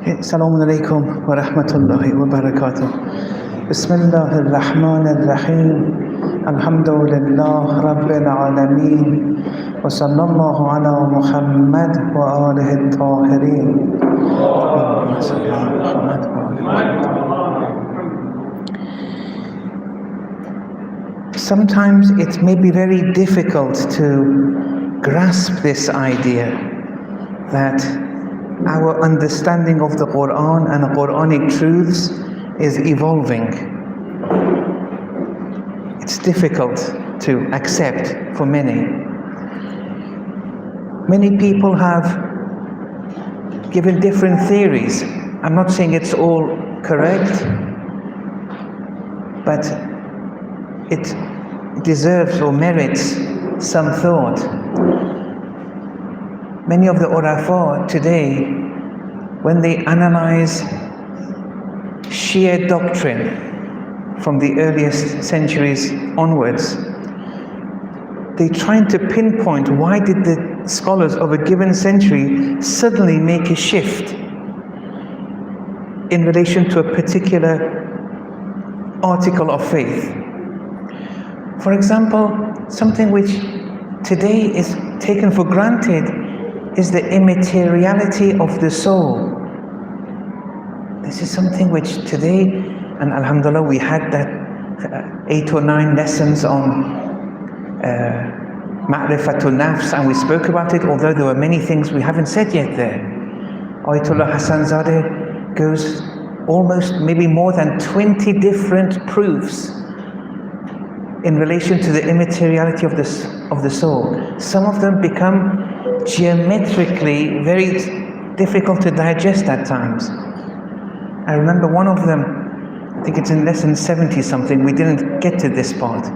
Assalamu alaikum wa rahmatullahi wa barakatuh. Bismillahir Rahmanir Rahim. Alhamdulillah Rabbil Alameen. Wa sallallahu ala Muhammad wa alihi at-tahirin. Sometimes it may be very difficult to grasp this idea that our understanding of the Quran and the Quranic truths is evolving. It's difficult to accept for many. Many people have given different theories. I'm not saying it's all correct, but it deserves or merits some thought. Many of the Urafa today, when they analyze Shia doctrine from the earliest centuries onwards, they're trying to pinpoint why did the scholars of a given century suddenly make a shift in relation to a particular article of faith. For example, something which today is taken for granted is the immateriality of the soul. This is something which today, and alhamdulillah, we had that 8 or 9 lessons on Ma'rifatul Nafs, and we spoke about it, although there were many things we haven't said yet there. Ayatollah Hassan Zadeh goes almost maybe more than 20 different proofs in relation to the immateriality of the soul. Some of them become geometrically very difficult to digest at times. I remember one of them, I think it's in lesson 70 something, we didn't get to this part.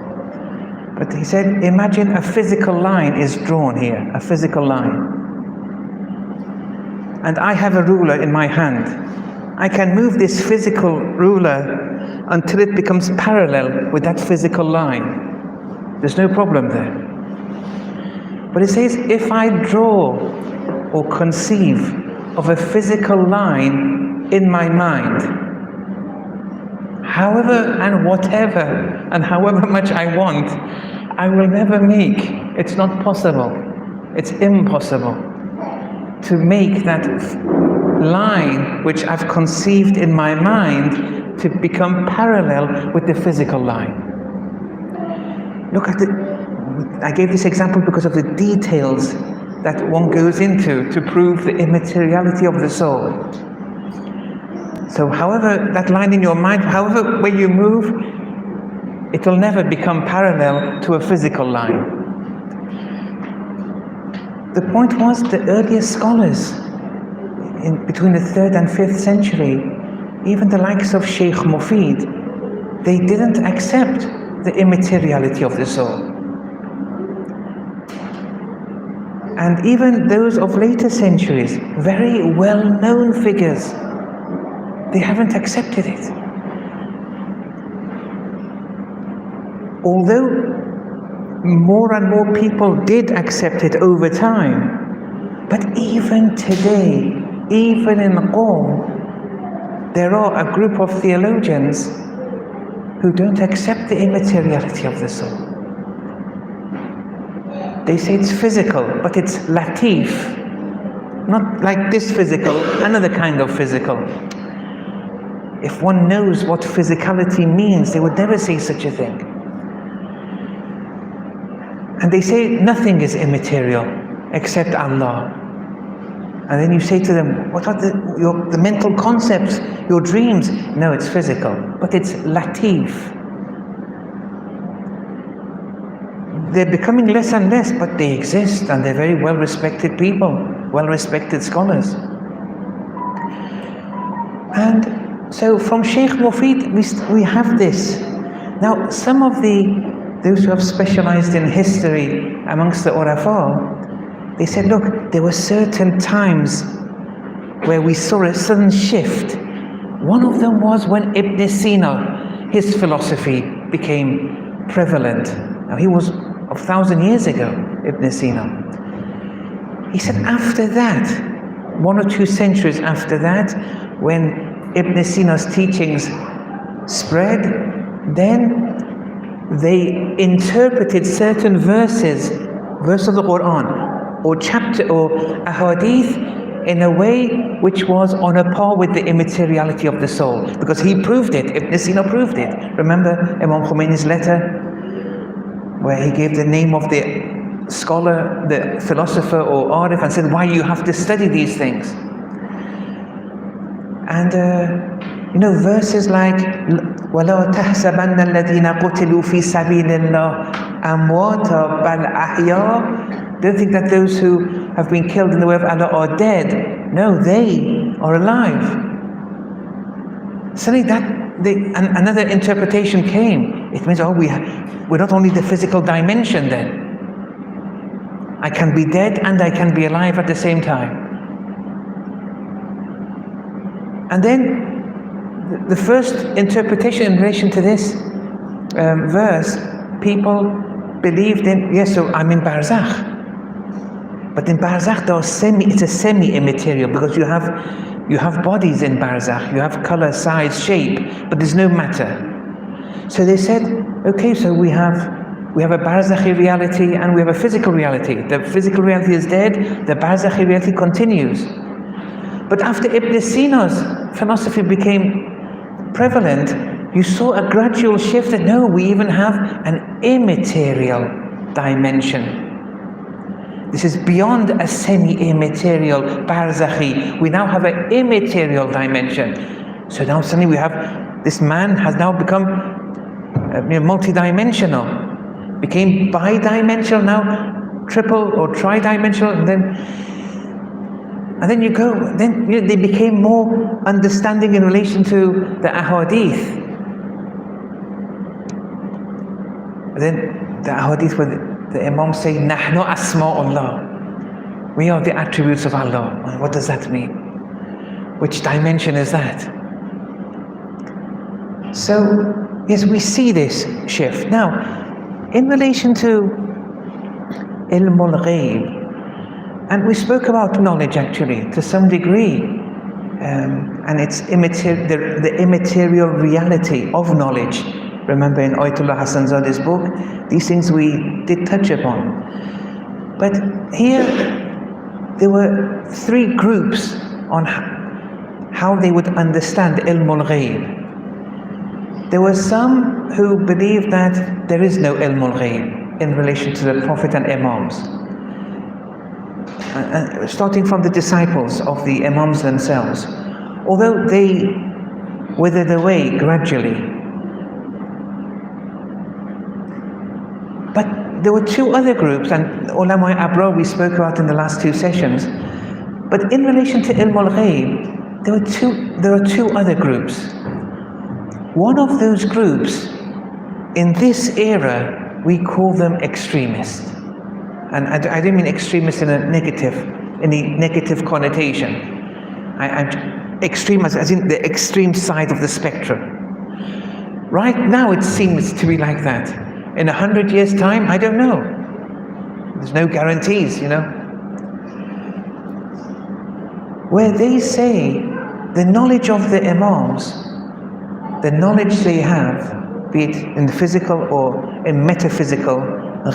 But he said, imagine a physical line is drawn here, a physical line. And I have a ruler in my hand. I can move this physical ruler until it becomes parallel with that physical line. There's no problem there. But it says, if I draw or conceive of a physical line in my mind, however and whatever and however much I want, I will never make. It's not possible. It's impossible to make that line which I've conceived in my mind to become parallel with the physical line. Look at I gave this example because of the details that one goes into to prove the immateriality of the soul. So however that line in your mind, however way you move, it will never become parallel to a physical line. The point was the earliest scholars in between the 3rd and 5th century, even the likes of Sheikh Mufid, they didn't accept the immateriality of the soul. And even those of later centuries, very well-known figures, they haven't accepted it. Although more and more people did accept it over time, but even today, even in Qom, there are a group of theologians who don't accept the immateriality of the soul. They say it's physical, but it's latif. Not like this physical, another kind of physical. If one knows what physicality means, they would never say such a thing. And they say nothing is immaterial except Allah. And then you say to them, what are the mental concepts, your dreams? No, it's physical, but it's latif. They're becoming less and less, but they exist, and they're very well-respected people, well-respected scholars. And so from Sheikh Mufid, we have this. Now, some of those who have specialized in history amongst the Urafa, they said, look, there were certain times where we saw a sudden shift. One of them was when Ibn Sina, his philosophy became prevalent. Now, he was 1,000 years ago, Ibn Sina. He said, after that, 1 or 2 centuries after that, when Ibn Sina's teachings spread, then they interpreted certain verse of the Quran or chapter or ahadith in a way which was on a par with the immateriality of the soul, because he proved it. Ibn Sina proved it. Remember Imam Khomeini's letter where he gave the name of the scholar, the philosopher or arif, and said why you have to study these things. And verses like وَلَا تَحْسَبَنَّ الَّذِينَ قُتِلُوا فِي سَبِيلِ اللَّهِ أَمْوَاتًا بَلْ أَحْيَاءٌ. Don't think that those who have been killed in the way of Allah are dead. No, they are alive. Suddenly another interpretation came. It means, we're not only the physical dimension then. I can be dead and I can be alive at the same time. And then the first interpretation in relation to this verse, people believed in, yes, so I'm in Barzakh. But in Barzakh, it's a semi-immaterial, because you have bodies in Barzakh, you have color, size, shape, but there's no matter. So they said, okay, so we have a Barzakhi reality and we have a physical reality. The physical reality is dead, the Barzakhi reality continues. But after Ibn Sina's philosophy became prevalent, you saw a gradual shift that no, we even have an immaterial dimension. This is beyond a semi-immaterial barzakhi. We now have an immaterial dimension. So now suddenly we have, this man has now become multi-dimensional, became bi-dimensional, now triple or tri-dimensional, and then they became more understanding in relation to the ahadith. Then the ahadith were the Imam say, Nahnu asma'ullah. We are the attributes of Allah. What does that mean? Which dimension is that? So, yes, we see this shift. Now, in relation to ilmul ghayb, and we spoke about knowledge actually, to some degree, and it's the immaterial reality of knowledge. Remember in Ayatollah Hassanzade's book, these things we did touch upon. But here, there were 3 groups on how they would understand ilmul ghayb. There were some who believed that there is no ilmul ghayb in relation to the Prophet and Imams. Starting from the disciples of the Imams themselves. Although they withered away gradually. But there were 2 other groups, and ulama abrar we spoke about in the last 2 sessions. But in relation to ilmul ghayb, there are 2 other groups. One of those groups, in this era, we call them extremists. And I don't mean extremists in any negative connotation. I'm extreme as in the extreme side of the spectrum. Right now it seems to be like that. In 100 years' time, I don't know. There's no guarantees, Where they say the knowledge of the Imams, the knowledge they have, be it in the physical or in metaphysical,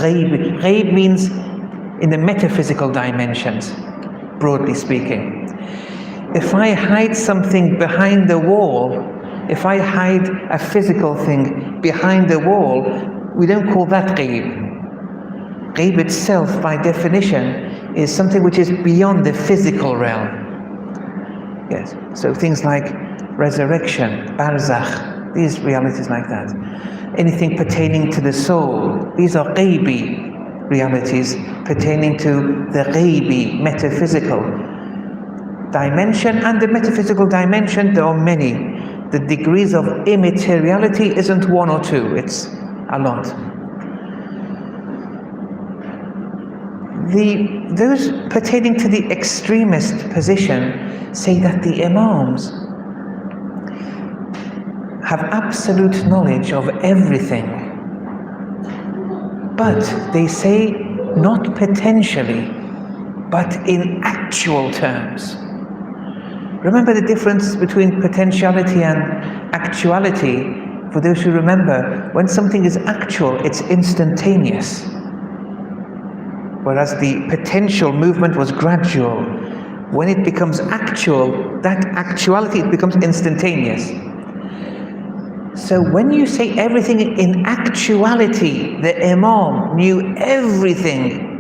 ghayb. Ghayb means in the metaphysical dimensions, broadly speaking. If I hide something behind the wall, if I hide a physical thing behind the wall, we don't call that ghayb. Ghayb itself, by definition, is something which is beyond the physical realm. Yes, so things like resurrection, barzakh, these realities like that. Anything pertaining to the soul, these are ghaybi realities pertaining to the ghaybi, metaphysical dimension. And the metaphysical dimension, there are many. The degrees of immateriality isn't 1 or 2, it's a lot. Those pertaining to the extremist position say that the Imams have absolute knowledge of everything, but they say not potentially, but in actual terms. Remember the difference between potentiality and actuality. For those who remember, when something is actual, it's instantaneous. Whereas the potential movement was gradual. When it becomes actual, that actuality, it becomes instantaneous. So when you say everything in actuality, the Imam knew everything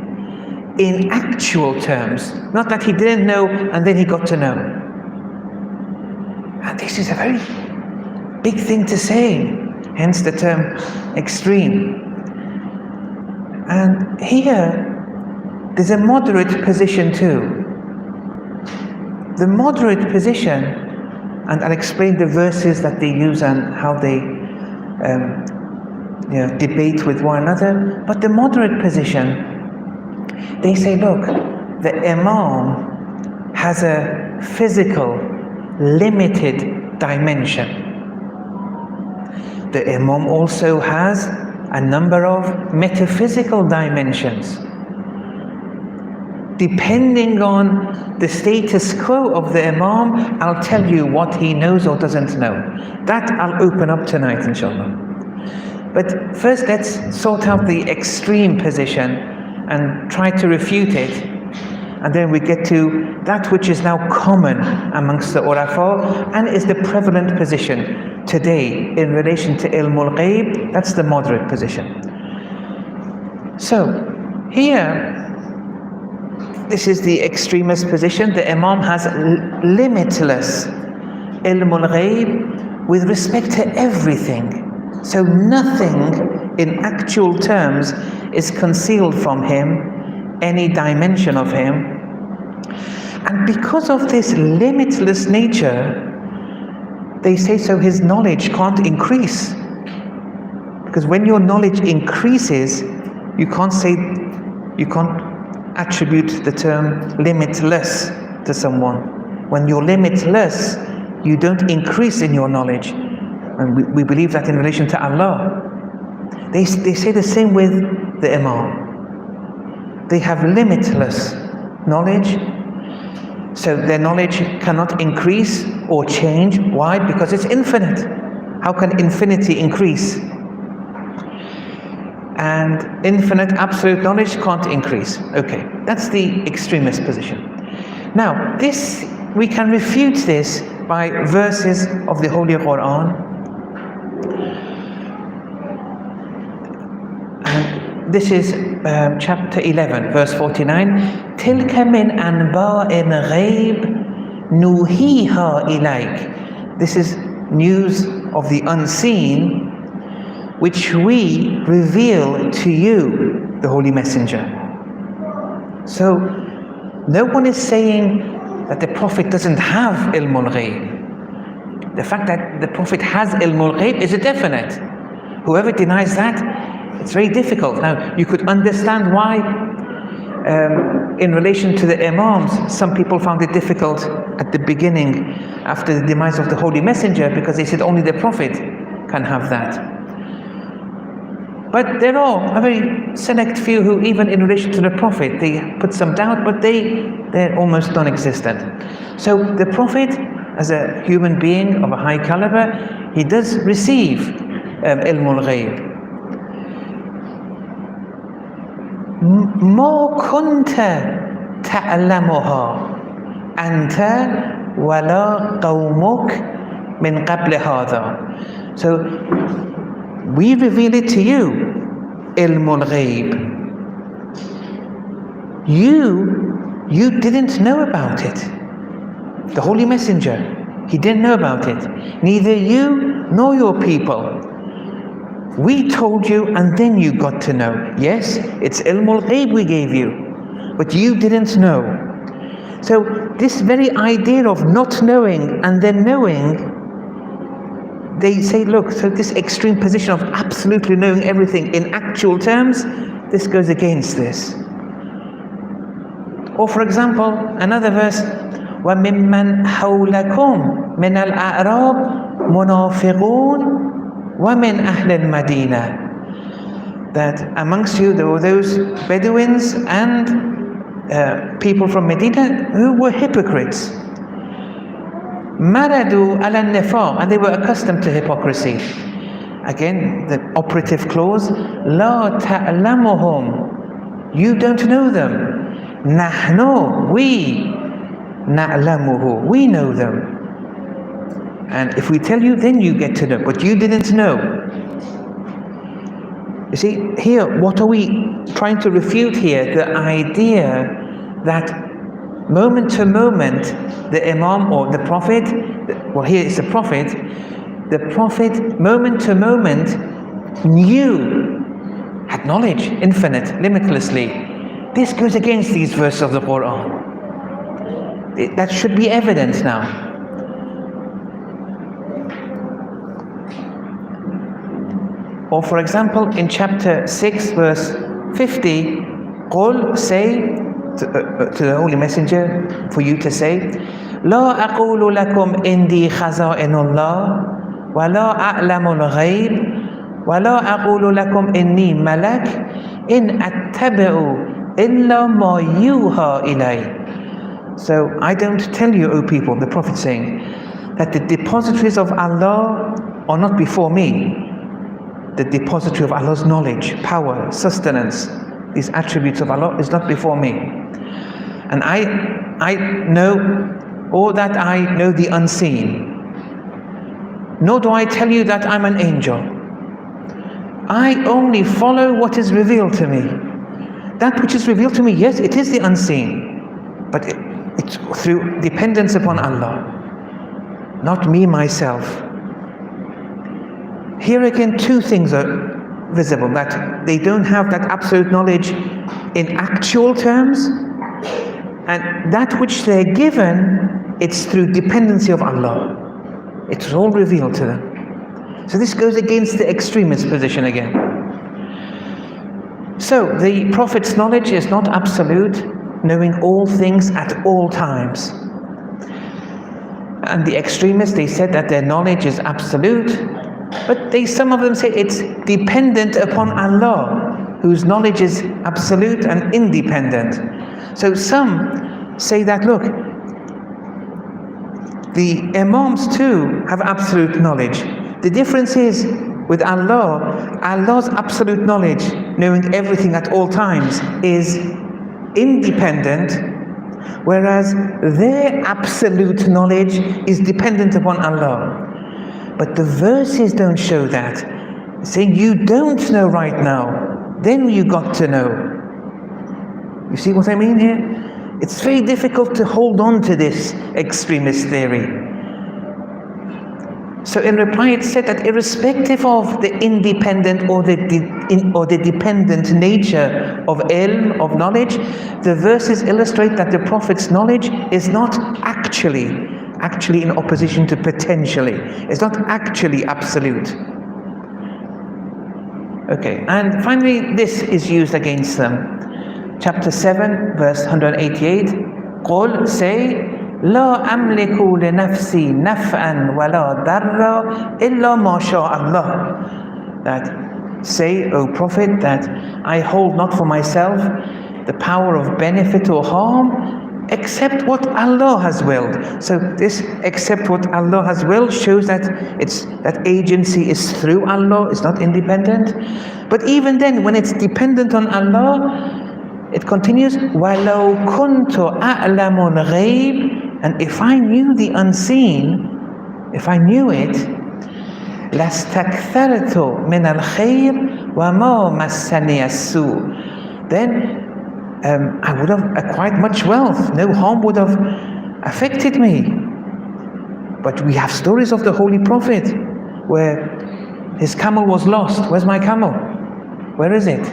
in actual terms. Not that he didn't know and then he got to know. And this is a very big thing to say, hence the term extreme. And here, there's a moderate position too. The moderate position, and I'll explain the verses that they use and how they debate with one another, but the moderate position, they say, look, the Imam has a physical, limited dimension. The Imam also has a number of metaphysical dimensions. Depending on the status quo of the Imam, I'll tell you what he knows or doesn't know. That I'll open up tonight, inshallah. But first, let's sort out the extreme position and try to refute it. And then we get to that which is now common amongst the Urafa and is the prevalent position today in relation to Ilmul Ghaib. That's the moderate position. So, here, this is the extremist position. The Imam has limitless Ilmul Ghaib with respect to everything. So nothing in actual terms is concealed from him, any dimension of him. And because of this limitless nature, they say so his knowledge can't increase. Because when your knowledge increases, you can't attribute the term limitless to someone. When you're limitless, you don't increase in your knowledge. And we believe that in relation to Allah. They say the same with the Imam. They have limitless knowledge, so their knowledge cannot increase or change. Why? Because it's infinite. How can infinity increase? And infinite absolute knowledge can't increase. Okay, that's the extremist position. Now, this, we can refute this by verses of the Holy Quran. And this is chapter 11, verse 49. تِلْكَ مِنْ أَنْبَاءِ الْغَيْبِ نُوحِيهَا إِلَيْكَ. This is news of the unseen, which we reveal to you, the Holy Messenger. So, no one is saying that the Prophet doesn't have Ilmul Ghaib. The fact that the Prophet has Ilmul Ghaib is a definite. Whoever denies that, it's very difficult. Now, you could understand why, in relation to the Imams, some people found it difficult at the beginning, after the demise of the Holy Messenger, because they said only the Prophet can have that. But there are a very select few who, even in relation to the Prophet, they put some doubt, but they're almost non-existent. So the Prophet, as a human being of a high caliber, he does receive Ilmul Ghaib. مَا كُنْتَ تَعْلَمُهَا أَنْتَ وَلَا قَوْمُكَ مِنْ قَبْلِ هَذَا. So we reveal it to you, Ilmul Ghaib. You didn't know about it. The Holy Messenger, he didn't know about it. Neither you nor your people. We told you and then you got to know. Yes, it's Ilmul Ghaib we gave you, but you didn't know. So this very idea of not knowing and then knowing, they say, look, so this extreme position of absolutely knowing everything in actual terms, this goes against this. Or for example, another verse, وَمِمَّنْ حَوْلَكُمْ مِنَ الْأَعْرَابِ مُنَافِقُونَ وَمِنْ أَهْلِ الْمَدِينَةِ. That amongst you there were those Bedouins and people from Medina who were hypocrites. maradu ala nifaq, and they were accustomed to hypocrisy. Again, the operative clause, la ta'lamuhum, you don't know them. Nahnu, we, na'lamuhu, we know them. And if we tell you, then you get to know, but you didn't know. You see, here, what are we trying to refute here? The idea that moment to moment, the Imam or the Prophet, well, here it's the Prophet moment to moment knew, had knowledge, infinite, limitlessly. This goes against these verses of the Quran. That should be evident now. Or for example, in chapter 6, verse 50, Qul, say to the Holy Messenger, for you to say, La aqulu lakum indi khaza'inullah, wa la a'lamul ghayb, wa la aqulu lakum inni malak, in attabi'u illa ma yuha ilay. So I don't tell you, O people, the Prophet saying, that the depositories of Allah are not before me. The depository of Allah's knowledge, power, sustenance, these attributes of Allah is not before me. And I know all that I know the unseen. Nor do I tell you that I'm an angel. I only follow what is revealed to me. That which is revealed to me, yes, it is the unseen, but it's through dependence upon Allah, not me myself. Here again, two things are visible, that they don't have that absolute knowledge in actual terms, and that which they're given, it's through dependency of Allah. It's all revealed to them. So this goes against the extremist position again. So the Prophet's knowledge is not absolute, knowing all things at all times. And the extremists, they said that their knowledge is absolute, but some of them say it's dependent upon Allah, whose knowledge is absolute and independent. So some say that, look, the Imams too have absolute knowledge. The difference is, with Allah, Allah's absolute knowledge, knowing everything at all times, is independent, whereas their absolute knowledge is dependent upon Allah. But the verses don't show that. Saying you don't know right now, then you got to know. You see what I mean here? It's very difficult to hold on to this extremist theory. So in reply it said that irrespective of the independent or the dependent nature of ilm, of knowledge, the verses illustrate that the Prophet's knowledge is not actually in opposition to potentially. It's not actually absolute. Okay, and finally this is used against them. Chapter 7, verse 188, Qul, say, La amliku li nafsi naf'an wa la darra illa ma sha Allah. That, say, O Prophet, that I hold not for myself the power of benefit or harm, except what Allah has willed. So this except what Allah has willed shows that that agency is through Allah, it's not independent. But even then, when it's dependent on Allah, it continues, وَلَوْ كُنْتُ أَعْلَمُ الْغَيْبِ, and if I knew the unseen, if I knew it, لَاسْتَكْثَرْتُ مِنَ الْخَيْرِ وَمَا مَسَّنِيَ السُّوءُ, then I would have acquired much wealth. No harm would have affected me. But we have stories of the Holy Prophet where his camel was lost. Where's my camel? Where is it?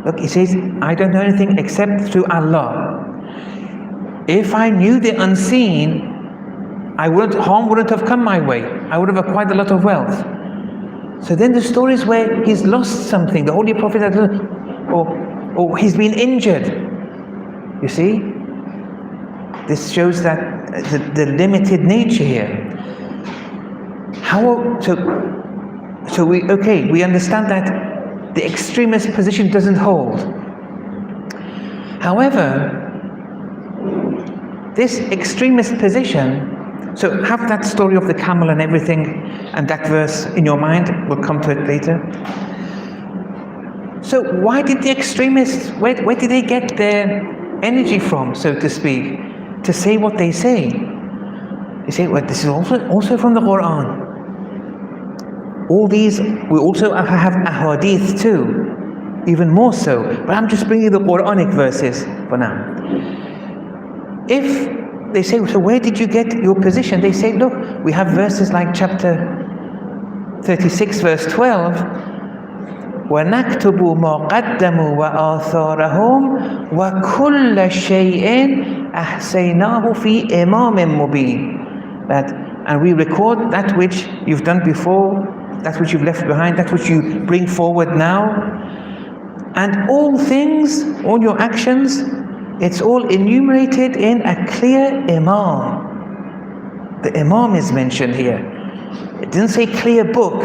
Look, he says, I don't know anything except through Allah. If I knew the unseen, harm wouldn't have come my way. I would have acquired a lot of wealth. So then the stories where he's lost something, the Holy Prophet had, or he's been injured. You see? This shows that the limited nature here. We understand that the extremist position doesn't hold. However, this extremist position, so have that story of the camel and everything, and that verse in your mind. We'll come to it later. So why did the extremists, where did they get their energy from, so to speak, to say what they say? They say, well, this is also from the Quran. All these, we also have ahadith too, even more so. But I'm just bringing the Quranic verses for now. If they say, so where did you get your position? They say, look, we have verses like chapter 36, verse 12. وَنَكْتُبُ مَا قَدَّمُوا وَآثَارَهُمْ وَكُلَّ شَيْءٍ أَحْصَيْنَاهُ فِي إِمَامٍ مُبِينٍ. That, and we record that which you've done before, that which you've left behind, that which you bring forward now. And all things, all your actions, it's all enumerated in a clear Imam. The Imam is mentioned here. It didn't say clear book.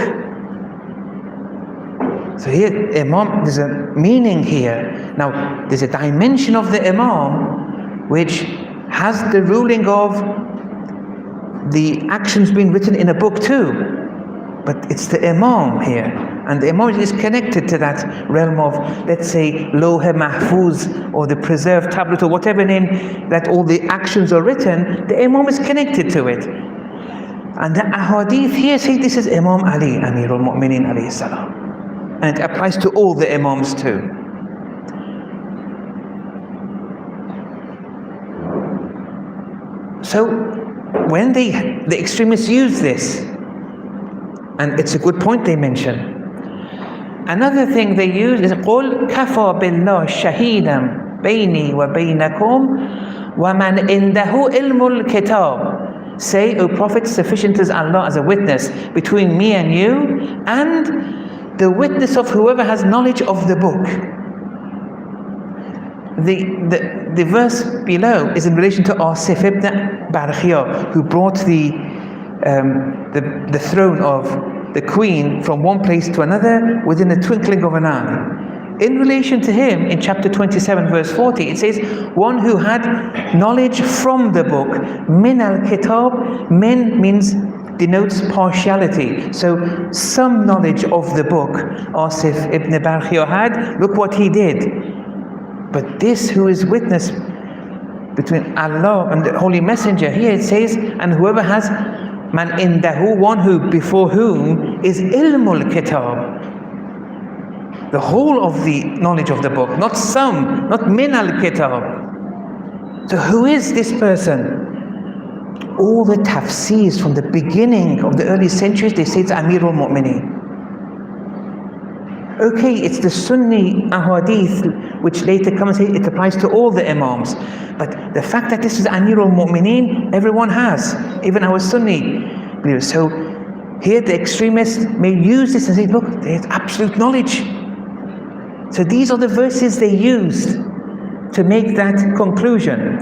So here, Imam, there's a meaning here. Now, there's a dimension of the Imam which has the ruling of the actions being written in a book too. But it's the Imam here. And the Imam is connected to that realm of, let's say, Lawh Mahfuz, or the preserved tablet, or whatever name that all the actions are written. The Imam is connected to it. And the ahadith here say this is Imam Ali, Amirul Mu'mineen alayhi salam. And it applies to all the Imams too. So when the extremists use this, and it's a good point they mention. Another thing they use is قُلْ كَفَى بِاللَّهِ شَهِيدًا بَيْنِي وَبَيْنَكُمْ وَمَنْ إِنْدَهُ إِلْمُ الْكِتَابِ. Say, O Prophet, sufficient is Allah as a witness between me and you, and the witness of whoever has knowledge of the book. The verse below is in relation to Asif ibn Barkhia, who brought the throne of the queen from one place to another within the twinkling of an eye. In relation to him, in chapter 27, verse 40, it says, one who had knowledge from the book. Min al-kitab, min denotes partiality. So some knowledge of the book Asif ibn Barkhia had, look what he did. But this who is witness between Allah and the Holy Messenger, here it says, and whoever has man indahu, one who before whom is ilmul kitab, the whole of the knowledge of the book, not some, not min al kitab. So who is this person? All the tafsirs from the beginning of the early centuries, they say it's Amirul Mu'mineen. Okay, it's the Sunni ahadith which later come and say it applies to all the Imams. But the fact that this is Amirul Mu'mineen, everyone has, even our Sunni believers. So here the extremists may use this and say, look, there's absolute knowledge. So these are the verses they used to make that conclusion.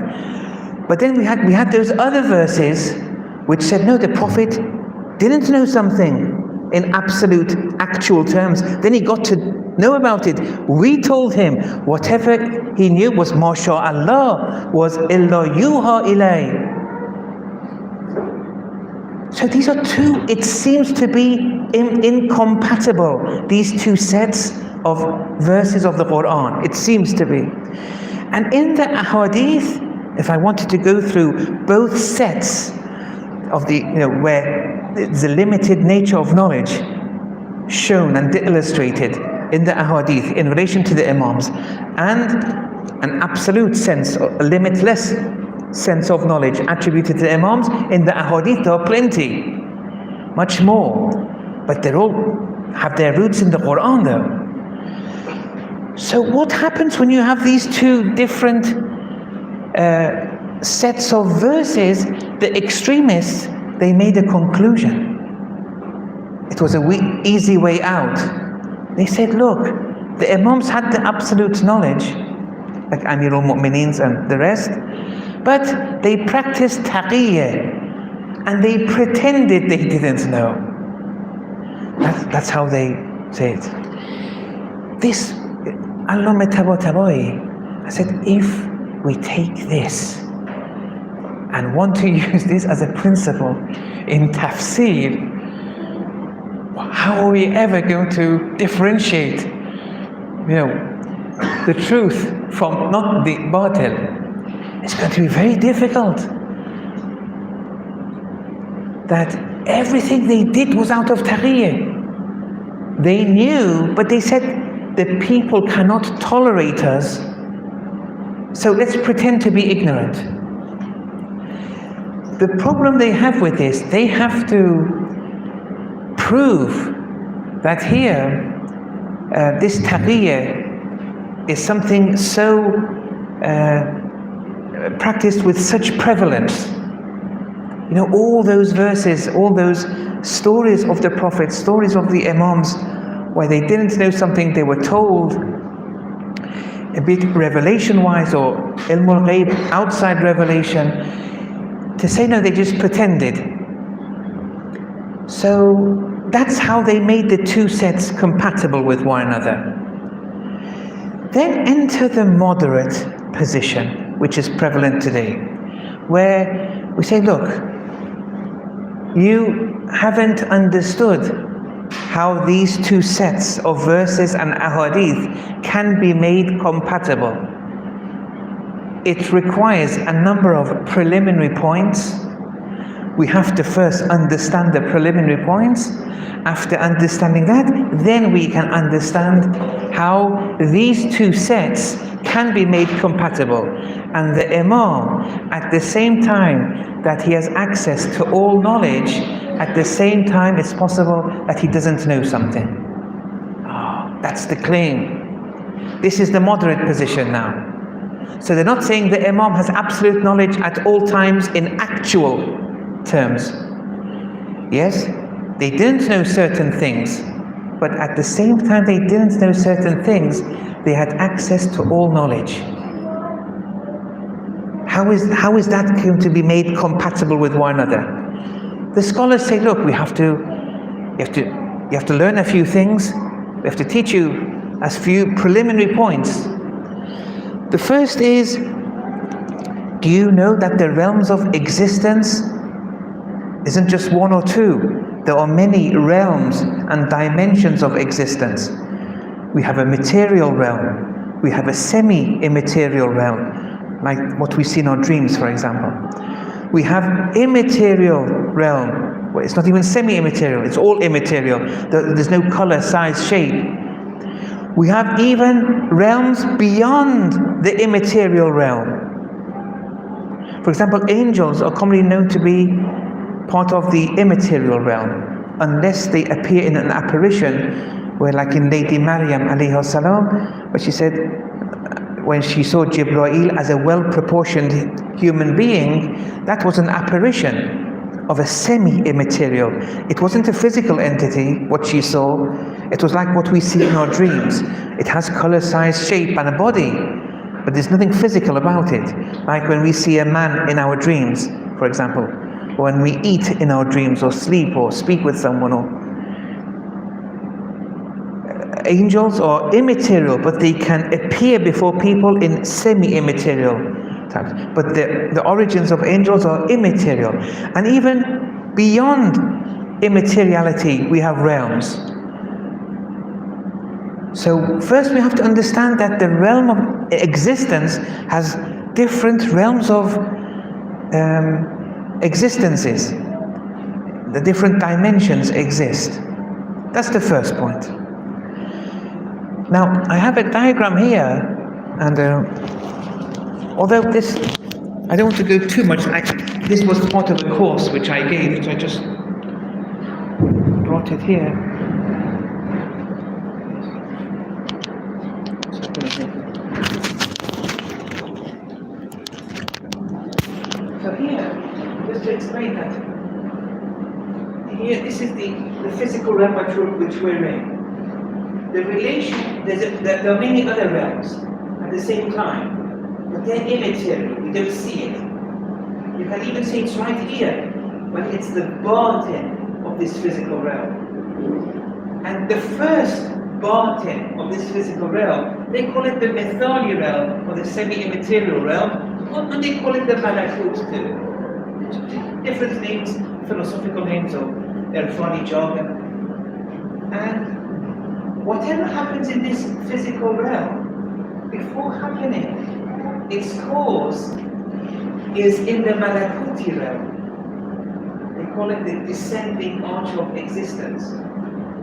But then we had those other verses which said, no, the Prophet didn't know something in absolute, actual terms. Then he got to know about it. We told him whatever he knew was MashaAllah, was illa yuha ilay. So these are two, it seems to be incompatible, these two sets of verses of the Quran. It seems to be. And in the ahadith, if I wanted to go through both sets of the, where the limited nature of knowledge shown and illustrated in the ahadith in relation to the Imams, and an absolute sense, a limitless sense of knowledge attributed to the Imams, in the ahadith there are plenty, much more, but they all have their roots in the Quran though. So what happens when you have these two different sets of verses? The extremists, they made a conclusion. It was an easy way out. They said, look, the Imams had the absolute knowledge, like Amirul Mu'mineen and the rest, but they practiced taqiyyah, and they pretended they didn't know. That's how they say it. This, Allah Tabai, I said, if we take this, and want to use this as a principle in tafsir, how are we ever going to differentiate, the truth from not the batil? It's going to be very difficult. That everything they did was out of taqiyya. They knew, but they said the people cannot tolerate us, so let's pretend to be ignorant. The problem they have with this, they have to prove that here this taqiyya is something so practiced with such prevalence. All those verses, all those stories of the Prophet, stories of the Imams, where they didn't know something, they were told a bit revelation-wise or ilm al-ghayb, outside revelation, to say no, they just pretended. So that's how they made the two sets compatible with one another. Then enter the moderate position, which is prevalent today, where we say, look, you haven't understood how these two sets of verses and ahadith can be made compatible. It requires a number of preliminary points. We have to first understand the preliminary points. After understanding that, then we can understand how these two sets can be made compatible. And the Imam, at the same time that he has access to all knowledge, at the same time it's possible that he doesn't know something. That's the claim. This is the moderate position now. So they're not saying the Imam has absolute knowledge at all times in actual terms. Yes, they didn't know certain things, but at the same time they didn't know certain things, they had access to all knowledge. How is that going to be made compatible with one another? The scholars say, look, you have to learn a few things. We have to teach you a few preliminary points. The first is, do you know that the realms of existence isn't just one or two? There are many realms and dimensions of existence. We have a material realm. We have a semi-immaterial realm, like what we see in our dreams, for example. We have immaterial realm. Well, it's not even semi-immaterial, it's all immaterial. There's no color, size, shape. We have even realms beyond the immaterial realm. For example, angels are commonly known to be part of the immaterial realm, unless they appear in an apparition, where like in Lady Maryam alayhi salam, where she said, when she saw Jibreel as a well-proportioned human being, that was an apparition of a semi-immaterial. It wasn't a physical entity, what she saw. It was like what we see in our dreams. It has color, size, shape, and a body, but there's nothing physical about it. Like when we see a man in our dreams, for example, or when we eat in our dreams, or sleep, or speak with someone, or angels are immaterial, but they can appear before people in semi-immaterial types. But the origins of angels are immaterial. And even beyond immateriality, we have realms. So first we have to understand that the realm of existence has different realms of existences. The different dimensions exist. That's the first point. Now, I have a diagram here, and although this, I don't want to go too much, this was part of a course which I gave, so I just brought it here. So here, just to explain that, here, this is the physical realm which we're in. The relation, there are many other realms at the same time, but they're immaterial, we don't see it. You can even see it's right here, but it's the batin of this physical realm. And the first batin of this physical realm, they call it the mithali realm, or the semi-immaterial realm, and they call it the malakut too. different names, philosophical names or Irfani jargon. And whatever happens in this physical realm, before happening, its cause is in the Malakuti realm. They call it the descending arch of existence.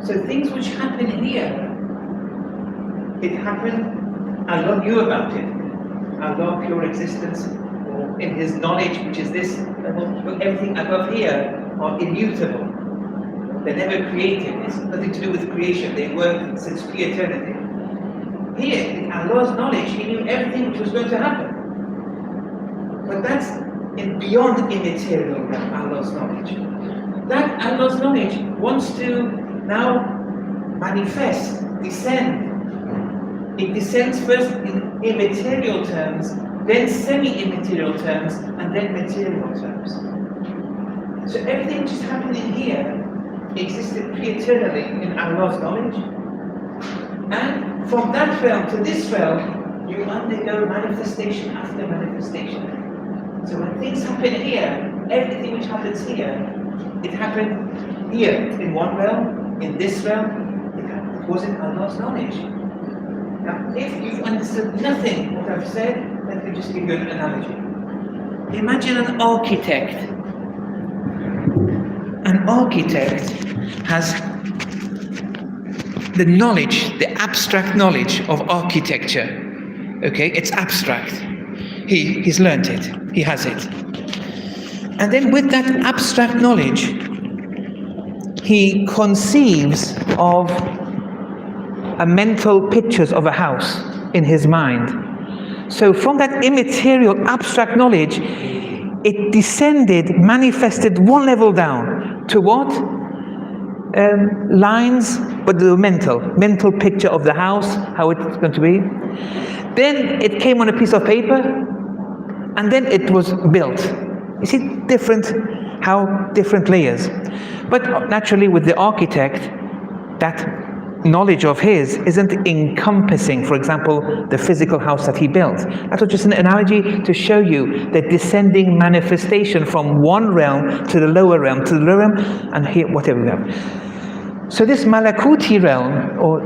So things which happen here, it happened, Allah knew about it. Allah, pure existence, or in His knowledge, which is this, everything above here are immutable. They're never created. It's nothing to do with creation. They work since pre-eternity. Here, in Allah's knowledge, He knew everything which was going to happen. But that's beyond immaterial realm, Allah's knowledge. That Allah's knowledge wants to now manifest, descend. It descends first in immaterial terms, then semi-immaterial terms, and then material terms. So everything which is happening here existed pre-eternally in Allah's knowledge. And from that realm to this realm, you undergo manifestation after manifestation. So when things happen here, everything which happens here, it happened here, in one realm, in this realm, it was in Allah's knowledge. Now, if you've understood nothing what I've said, let me just give you an analogy. Imagine an architect. An architect has the knowledge, the abstract knowledge of architecture. Okay, it's abstract. He's learnt it. He has it. And then with that abstract knowledge, he conceives of mental pictures of a house in his mind. So from that immaterial abstract knowledge, it descended, manifested one level down to what? Lines, but the mental picture of the house, how it's going to be. Then it came on a piece of paper, and then it was built. You see, different layers. But naturally, with the architect, that knowledge of his isn't encompassing, for example, the physical house that he built. That was just an analogy to show you the descending manifestation from one realm to the lower realm, and here, whatever realm. So this Malakuti realm, or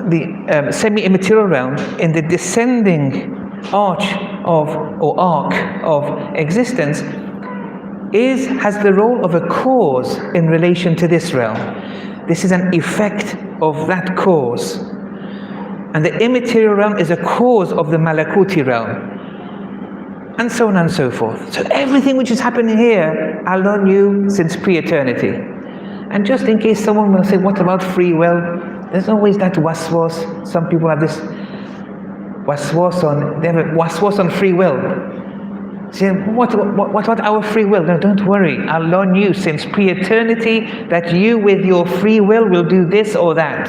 the semi-immaterial realm, in the descending arch arc of existence, has the role of a cause in relation to this realm. This is an effect of that cause. And the immaterial realm is a cause of the Malakuti realm. And so on and so forth. So everything which is happening here, Allah knew since pre-eternity. And just in case someone will say, what about free will? There's always that waswas. Some people have this waswas on free will. Say, what about our free will? No, don't worry. Allah knew since pre-eternity that you with your free will do this or that.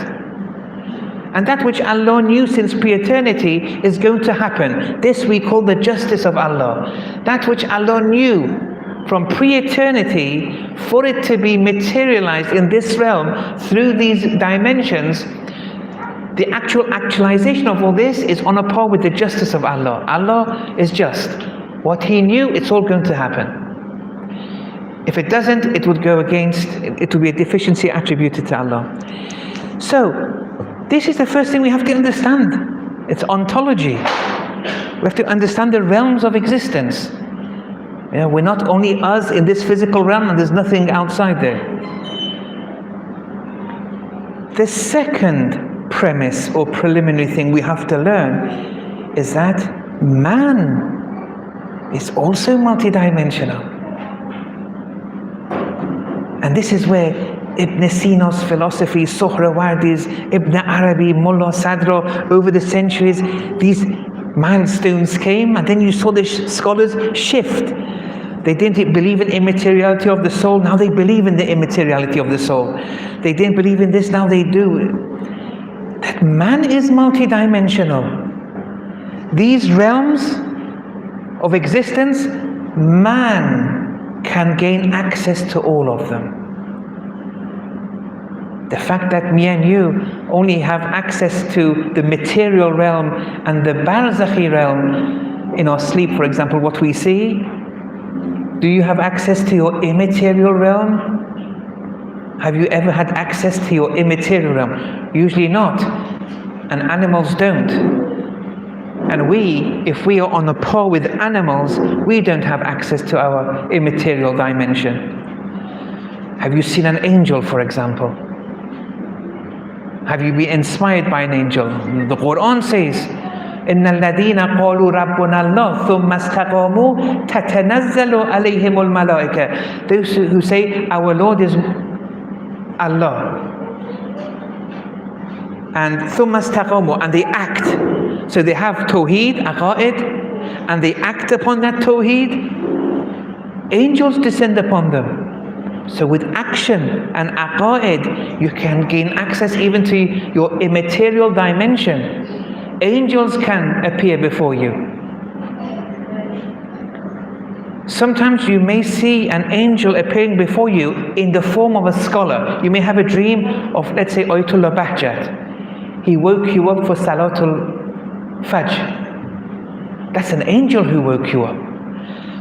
And that which Allah knew since pre-eternity is going to happen. This we call the justice of Allah. That which Allah knew from pre-eternity, for it to be materialized in this realm through these dimensions, the actualization of all this is on a par with the justice of Allah. Allah is just. What He knew, it's all going to happen. If it doesn't, it would go against, it would be a deficiency attributed to Allah. So, this is the first thing we have to understand. It's ontology. We have to understand the realms of existence. You know, we're not only us in this physical realm, and there's nothing outside there. The second premise or preliminary thing we have to learn is that man is also multidimensional. And this is where Ibn Sina's philosophy, Suhrawardi's, Ibn Arabi, Mullah Sadra, over the centuries, these milestones came, and then you saw the scholars shift. They didn't believe in immateriality of the soul, now they believe in the immateriality of the soul. They didn't believe in this, now they do. That man is multidimensional. These realms of existence, man can gain access to all of them. The fact that me and you only have access to the material realm and the barzakhi realm in our sleep, for example, what we see, Do you have access to your immaterial realm? Have you ever had access to your immaterial realm? Usually not. And animals don't. And we, if we are on a par with animals, we don't have access to our immaterial dimension. Have you seen an angel, for example? Have you been inspired by an angel? The Quran says, إِنَّ الَّذِينَ قَالُوا رَبُّنَا اللَّهُ ثُمَّ اسْتَقَامُوا تَتَنَزَّلُ عَلَيْهِمُ الْمَلَائِكَةُ. Those who say, our Lord is Allah. And ثُمَّ اسْتَقَامُوا, and they act. So they have Tawheed, Aqa'id, and they act upon that Tawheed. Angels descend upon them. So with action and Aqa'id, you can gain access even to your immaterial dimension. Angels can appear before you. Sometimes you may see an angel appearing before you in the form of a scholar. You may have a dream of, let's say, Ayatollah Bahjat. He woke you up for Salatul Fajr. That's an angel who woke you up.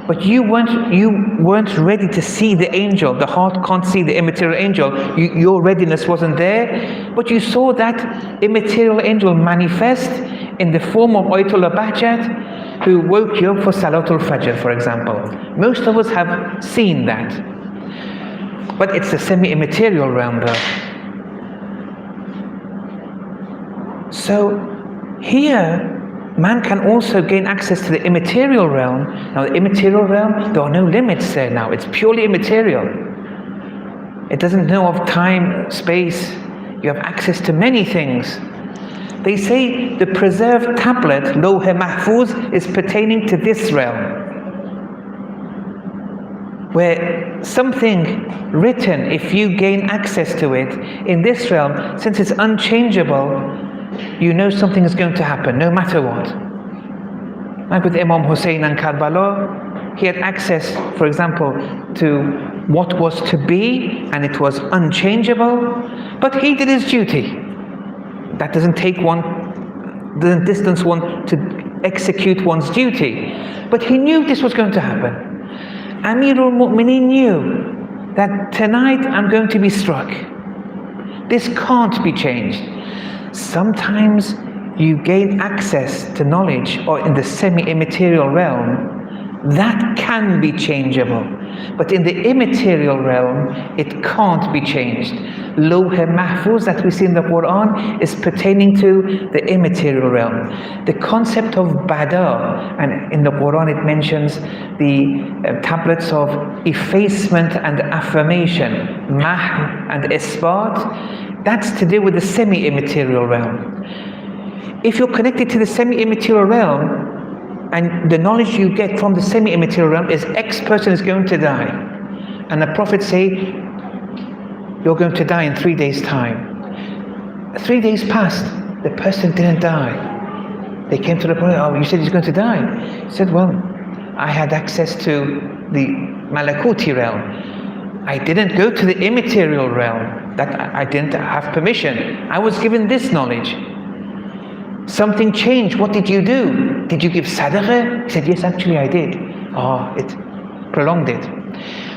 But you weren't ready to see the angel. The heart can't see the immaterial angel. Your readiness wasn't there. But you saw that immaterial angel manifest in the form of Ayatollah Bahjat, who woke you up for Salatul Fajr, for example. Most of us have seen that. But it's the semi-immaterial realm though. So here, man can also gain access to the immaterial realm. Now the immaterial realm, there are no limits there now. It's purely immaterial. It doesn't know of time, space. You have access to many things. They say the preserved tablet, Lawh Mahfuz, is pertaining to this realm. Where something written, if you gain access to it, in this realm, since it's unchangeable, you know something is going to happen, no matter what. Like with Imam Hussein and Karbala, he had access, for example, to what was to be, and it was unchangeable, but he did his duty. That doesn't distance one to execute one's duty. But he knew this was going to happen. Amirul Mu'mineen knew that tonight I'm going to be struck. This can't be changed. Sometimes you gain access to knowledge, or in the semi-immaterial realm, that can be changeable. But in the immaterial realm, it can't be changed. Lawh Mahfuz that we see in the Quran is pertaining to the immaterial realm. The concept of Bada, and in the Quran it mentions the tablets of effacement and affirmation, Mah and Isbat, that's to do with the semi-immaterial realm. If you're connected to the semi-immaterial realm, and the knowledge you get from the semi-immaterial realm is X person is going to die, and the Prophet say you're going to die in 3 days time. 3 days passed, the person didn't die. They came to the Prophet, oh, you said he's going to die. He said, well, I had access to the Malakuti realm. I didn't go to the immaterial realm. That I didn't have permission. I was given this knowledge. Something changed. What did you do? Did you give sadaqah? He said, yes, actually I did. Oh, it prolonged it.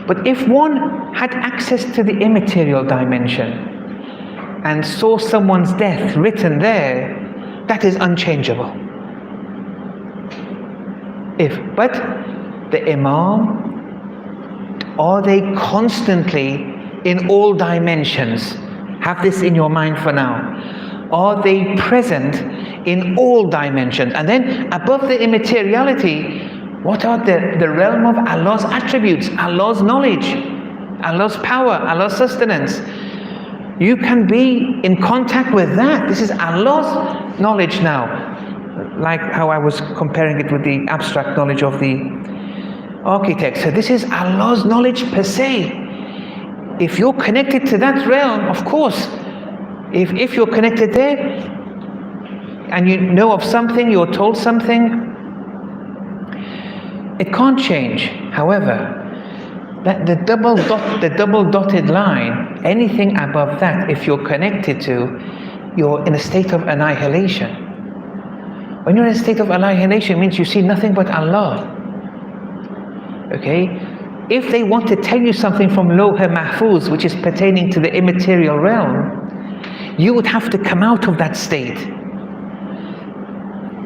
But if one had access to the immaterial dimension and saw someone's death written there, that is unchangeable. But the Imam, are they constantly in all dimensions? Have this in your mind for now. Are they present in all dimensions? And then above the immateriality, what are the realm of Allah's attributes, Allah's knowledge, Allah's power, Allah's sustenance? You can be in contact with that. This is Allah's knowledge now. Like how I was comparing it with the abstract knowledge of the architect. So this is Allah's knowledge per se. If you're connected to that realm, of course, if you're connected there and you know of something, you're told something, it can't change. However, that the double dotted line, anything above that, if you're connected to, you're in a state of annihilation. When you're in a state of annihilation, it means you see nothing but Allah. Okay? if they want to tell you something from Lawh Mahfuz, which is pertaining to the immaterial realm, you would have to come out of that state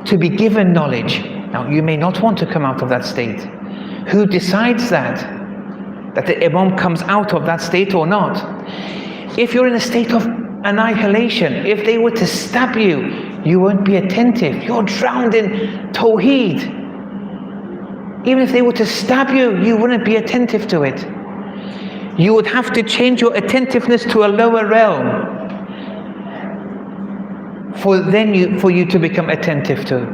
to be given knowledge. Now, you may not want to come out of that state. Who decides that? That the Imam comes out of that state or not? If you're in a state of annihilation, if they were to stab you, you won't be attentive. You're drowned in Tawheed. Even if they were to stab you, you wouldn't be attentive to it. You would have to change your attentiveness to a lower realm for you to become attentive to.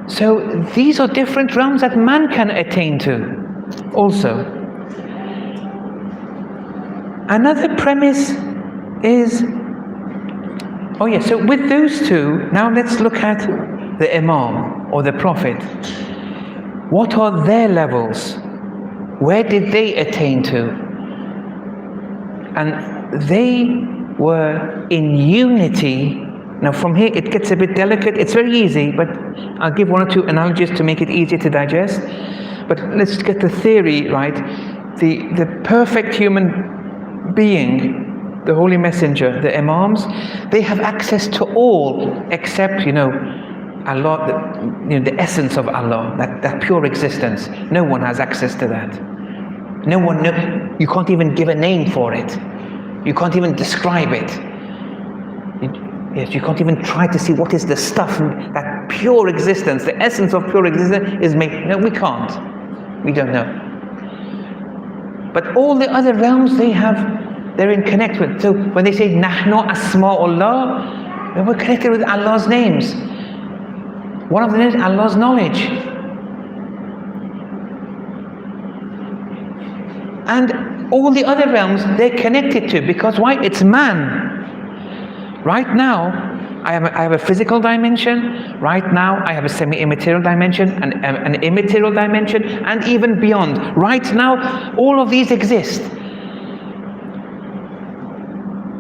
So these are different realms that man can attain to also. Another premise is, so with those two, now let's look at the Imam or the Prophet. What are their levels? Where did they attain to? And they were in unity. Now from here it gets a bit delicate. It's very easy, but I'll give one or two analogies to make it easier to digest. But let's get the theory right. The perfect human being, the Holy Messenger, the Imams, they have access to all except, Allah, the essence of Allah, that pure existence. No one has access to that. You can't even give a name for it. You can't even describe it. Yes, you can't even try to see what is the stuff, that pure existence, the essence of pure existence is made. No, we can't. We don't know. But all the other realms they're in connect with. So when they say Nahnu Asma'ullah, we're connected with Allah's names. One of the names is Allah's knowledge. And all the other realms they're connected to, because why? It's man. Right now, I have a physical dimension. Right now, I have a semi-immaterial dimension, an immaterial dimension, and even beyond. Right now, all of these exist.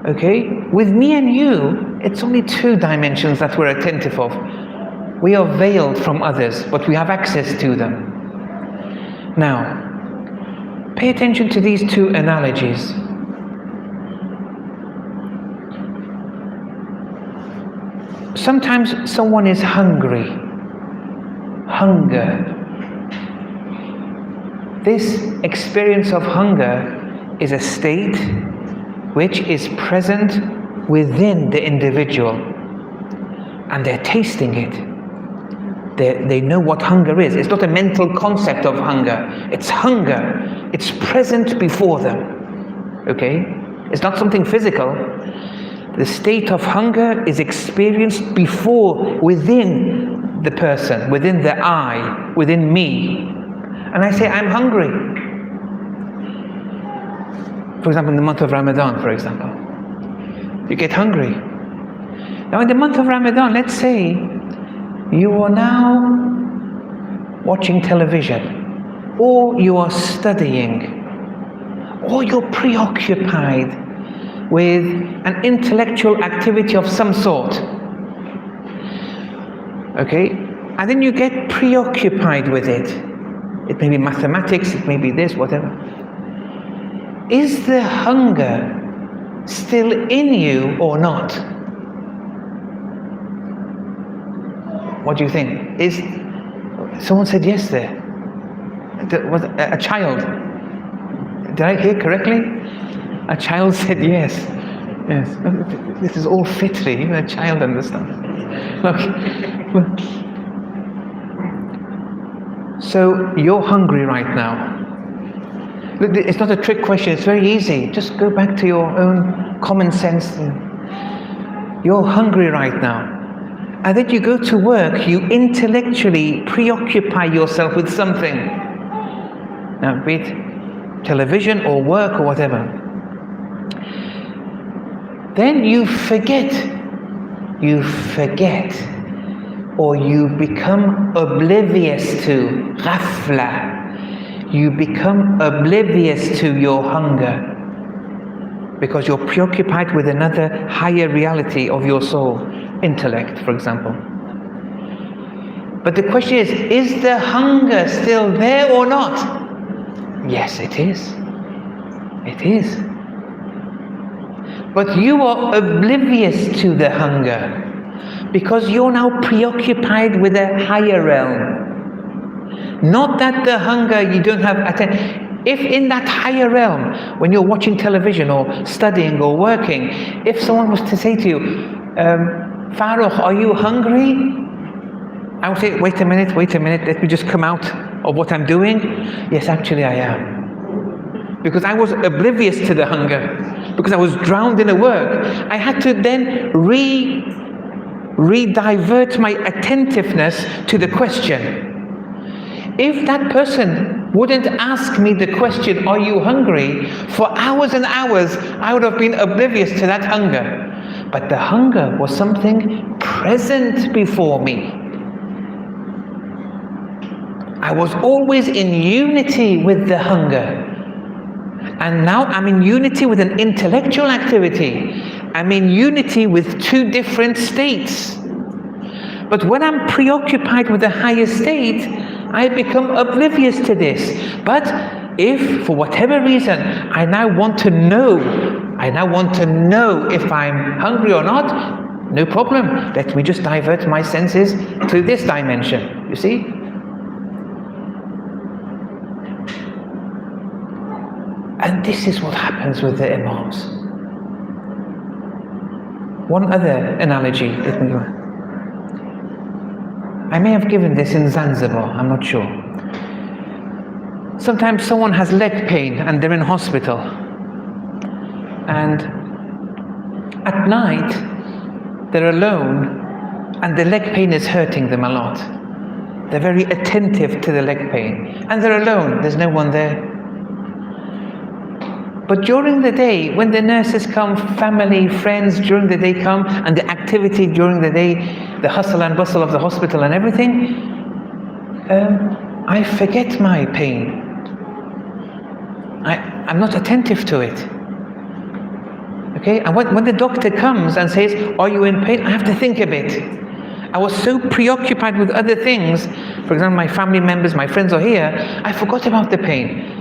Okay? With me and you, it's only two dimensions that we're attentive of. We are veiled from others, but we have access to them. Now, pay attention to these two analogies. Sometimes someone is hungry. Hunger. This experience of hunger is a state which is present within the individual, and they're tasting it. They know what hunger is. It's not a mental concept of hunger. It's hunger. It's present before them. Okay? It's not something physical. The state of hunger is experienced within the person, within the I, within me. And I say, I'm hungry. For example, in the month of Ramadan, for example. You get hungry. Now in the month of Ramadan, let's say you are now watching television, or you are studying, or you're preoccupied with an intellectual activity of some sort. Okay? And then you get preoccupied with it. It may be mathematics, it may be this, whatever. Is the hunger still in you or not? What do you think? Someone said yes there. Was a child. Did I hear correctly? A child said yes. Yes. This is all fitri. Even a child understands. Look. So you're hungry right now. Look, it's not a trick question. It's very easy. Just go back to your own common sense. You're hungry right now. And then you go to work. You intellectually preoccupy yourself with something. Now, be it television or work or whatever. Then you forget, or you become oblivious to ghafla. You become oblivious to your hunger because you're preoccupied with another higher reality of your soul, intellect, for example. But the question is the hunger still there or not? Yes, it is. It is. But you are oblivious to the hunger because you're now preoccupied with a higher realm. Not that the hunger you don't have attention. If in that higher realm, when you're watching television or studying or working, if someone was to say to you, Faroukh, are you hungry? I would say, wait a minute, let me just come out of what I'm doing. Yes, actually I am. Because I was oblivious to the hunger, because I was drowned in the work. I had to then re-divert my attentiveness to the question. If that person wouldn't ask me the question, are you hungry? For hours and hours, I would have been oblivious to that hunger. But the hunger was something present before me. I was always in unity with the hunger. And now I'm in unity with an intellectual activity. I'm in unity with two different states. But when I'm preoccupied with the higher state, I become oblivious to this. But if, for whatever reason, I now want to know if I'm hungry or not, no problem. Let me just divert my senses to this dimension. You see? And this is what happens with the Imams. One other analogy, let me go. I may have given this in Zanzibar, I'm not sure. Sometimes someone has leg pain and they're in hospital. And at night, they're alone and the leg pain is hurting them a lot. They're very attentive to the leg pain. And they're alone, there's no one there. But during the day, when the nurses come, family, friends during the day come, and the activity during the day, the hustle and bustle of the hospital and everything, I forget my pain. I'm not attentive to it. Okay? And when the doctor comes and says, are you in pain? I have to think a bit. I was so preoccupied with other things. For example, my family members, my friends are here, I forgot about the pain.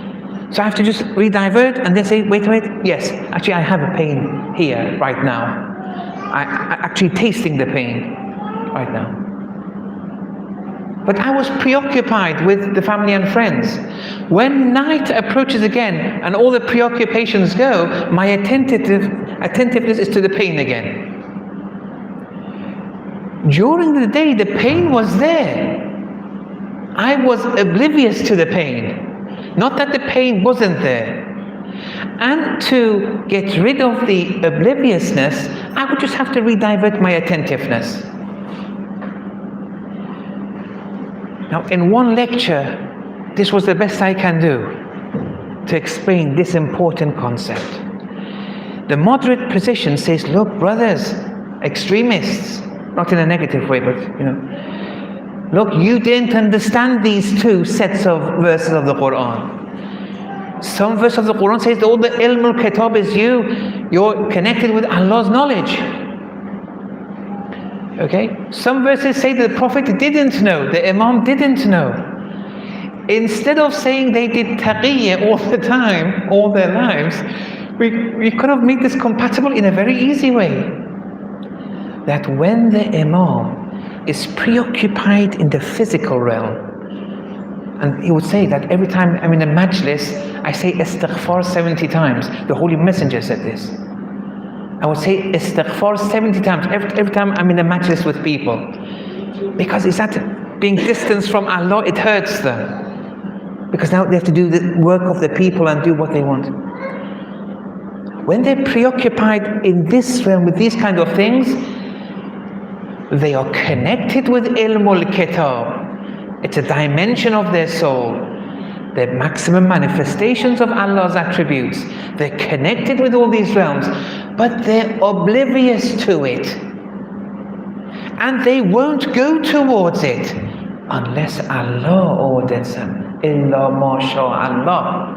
So I have to just re-divert and then say, wait, yes, actually I have a pain here, right now. I'm actually tasting the pain right now. But I was preoccupied with the family and friends. When night approaches again and all the preoccupations go, my attentiveness is to the pain again. During the day, the pain was there. I was oblivious to the pain. Not that the pain wasn't there. And to get rid of the obliviousness, I would just have to re-divert my attentiveness. Now, in one lecture, this was the best I can do to explain this important concept. The moderate position says, look, brothers, extremists, not in a negative way, but, look, you didn't understand these two sets of verses of the Quran. Some verse of the Quran says all the ilm al-kitab is you're connected with Allah's knowledge. Okay? Some verses say that the Prophet didn't know, the Imam didn't know. Instead of saying they did taqiyyah all the time, all their lives, we could have made this compatible in a very easy way. That when the Imam is preoccupied in the physical realm, and he would say that every time I'm in a majlis, I say istighfar 70 times. The Holy Messenger said this. I would say istighfar 70 times every time I'm in a majlis with people. Because it's that being distanced from Allah, it hurts them. Because now they have to do the work of the people and do what they want. When they're preoccupied in this realm with these kind of things, they are connected with ilm al-kitab. It's a dimension of their soul. They're maximum manifestations of Allah's attributes. They're connected with all these realms, but they're oblivious to it. And they won't go towards it unless Allah orders them. Illa ma sha Allah.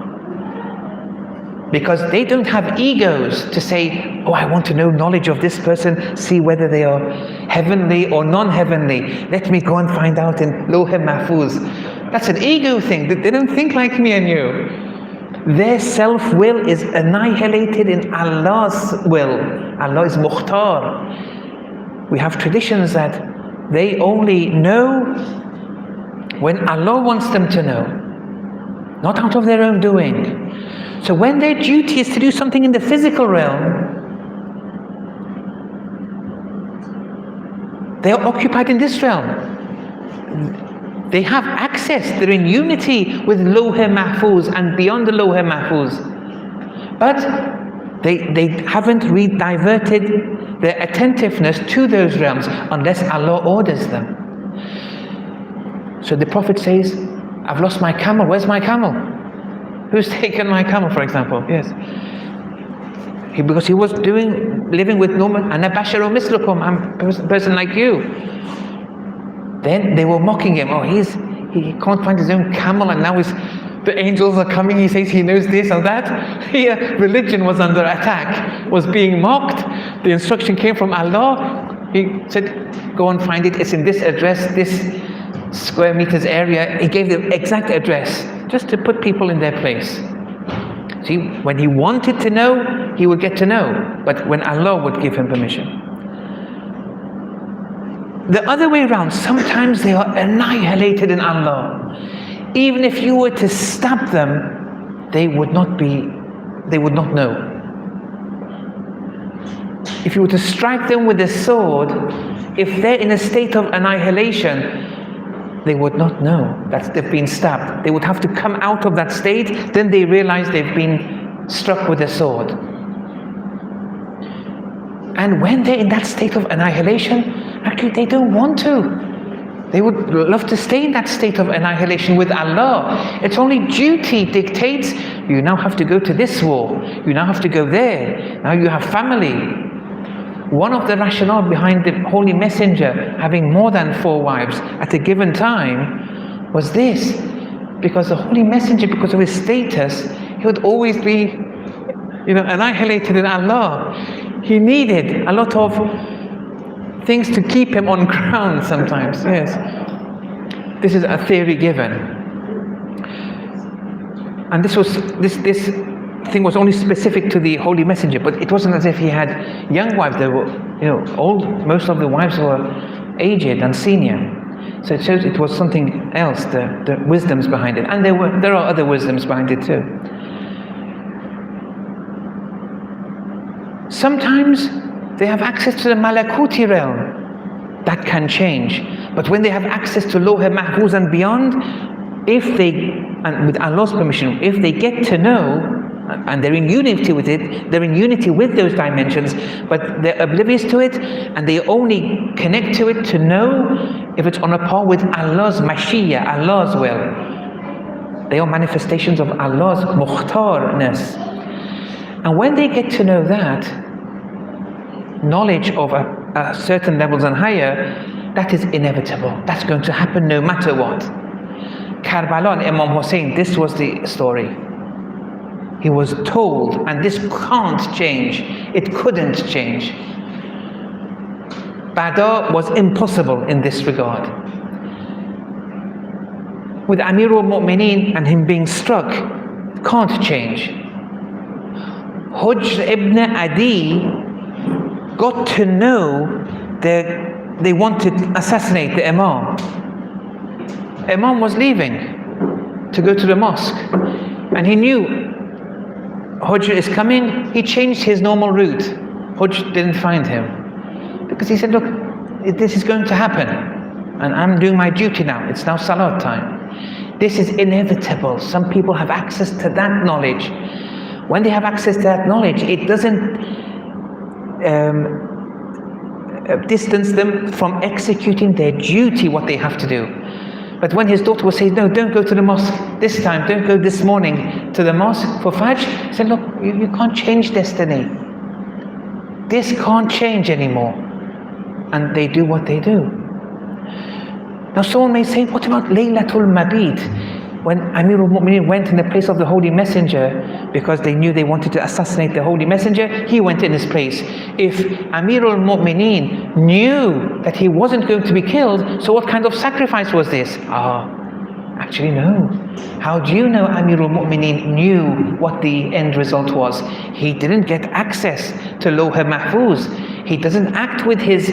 Because they don't have egos to say, oh, I want to know knowledge of this person, see whether they are heavenly or non-heavenly. Let me go and find out in Lawh Mahfuz. That's an ego thing. They don't think like me and you. Their self-will is annihilated in Allah's will. Allah is Mukhtar. We have traditions that they only know when Allah wants them to know, not out of their own doing. So when their duty is to do something in the physical realm, they are occupied in this realm. They have access, they're in unity with Lawh Mahfuz and beyond the Lawh Mahfuz. But they haven't diverted their attentiveness to those realms unless Allah orders them. So the Prophet says, I've lost my camel. Where's my camel? Who's taken my camel, for example? Yes. Because he was living with Numan, Ana basharu mislukum, I'm a person like you. Then they were mocking him. Oh, he can't find his own camel, and now the angels are coming. He says he knows this or that. Here, religion was under attack, was being mocked. The instruction came from Allah. He said, go and find it. It's in this address, this square meters area. He gave the exact address just to put people in their place. See, when he wanted to know, he would get to know. But when Allah would give him permission. The other way around, sometimes they are annihilated in Allah. Even if you were to stab them, they would not know. If you were to strike them with a sword, if they're in a state of annihilation, they would not know that they've been stabbed. They would have to come out of that state, then they realize they've been struck with a sword. And when they're in that state of annihilation, actually they don't want to. They would love to stay in that state of annihilation with Allah. It's only duty dictates, you now have to go to this war, you now have to go there, now you have family. One of the rationale behind the Holy Messenger having more than 4 wives at a given time was this. Because the Holy Messenger, because of his status, he would always be annihilated in Allah. He needed a lot of things to keep him on ground sometimes. Yes. This is a theory given. And this thing was only specific to the Holy Messenger, but it wasn't as if he had young wives. They were, old. Most of the wives were aged and senior. So it shows it was something else, the wisdoms behind it. And there are other wisdoms behind it too. Sometimes they have access to the Malakuti realm. That can change. But when they have access to Lawh Mahfuz and beyond, and with Allah's permission, if they get to know, and they're in unity with it, they're in unity with those dimensions, but they're oblivious to it, and they only connect to it to know if it's on a par with Allah's Mashiya, Allah's will. They are manifestations of Allah's Mukhtarness. And when they get to know that, knowledge of a certain levels and higher, that is inevitable. That's going to happen no matter what. Karbala and Imam Hussein, this was the story. He was told, and this can't change. It couldn't change. Badr was impossible in this regard. With Amirul Mu'mineen and him being struck, can't change. Hujr ibn Adi got to know that they wanted to assassinate the Imam. Imam was leaving to go to the mosque, and he knew Hujr is coming. He changed his normal route. Hujr didn't find him, because he said, look, this is going to happen, and I'm doing my duty now. It's now Salat time. This is inevitable. Some people have access to that knowledge. When they have access to that knowledge, it doesn't distance them from executing their duty, what they have to do. But when his daughter would say, no, don't go to the mosque this time, don't go this morning to the mosque for Fajr, he said, look, you can't change destiny. This can't change anymore. And they do what they do. Now someone may say, what about Laylatul Mabit? When Amirul Mu'mineen went in the place of the Holy Messenger, because they knew they wanted to assassinate the Holy Messenger, he went in his place. If Amirul Mu'mineen knew that he wasn't going to be killed, so what kind of sacrifice was this? Actually, no. How do you know Amirul Mu'mineen knew what the end result was? He didn't get access to Lawh Mahfuz. He doesn't act with his,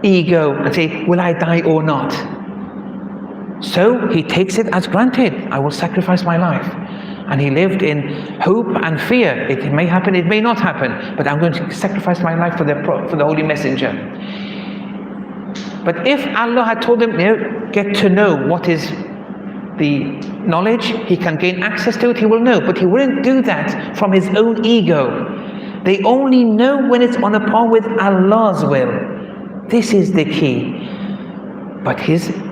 ego and say, will I die or not? So he takes it as granted. I will sacrifice my life. And he lived in hope and fear. It may happen, it may not happen, but I'm going to sacrifice my life for the Holy Messenger. But if Allah had told him, get to know what is the knowledge, he can gain access to it, he will know. But he wouldn't do that from his own ego. They only know when it's on a par with Allah's will. This is the key. But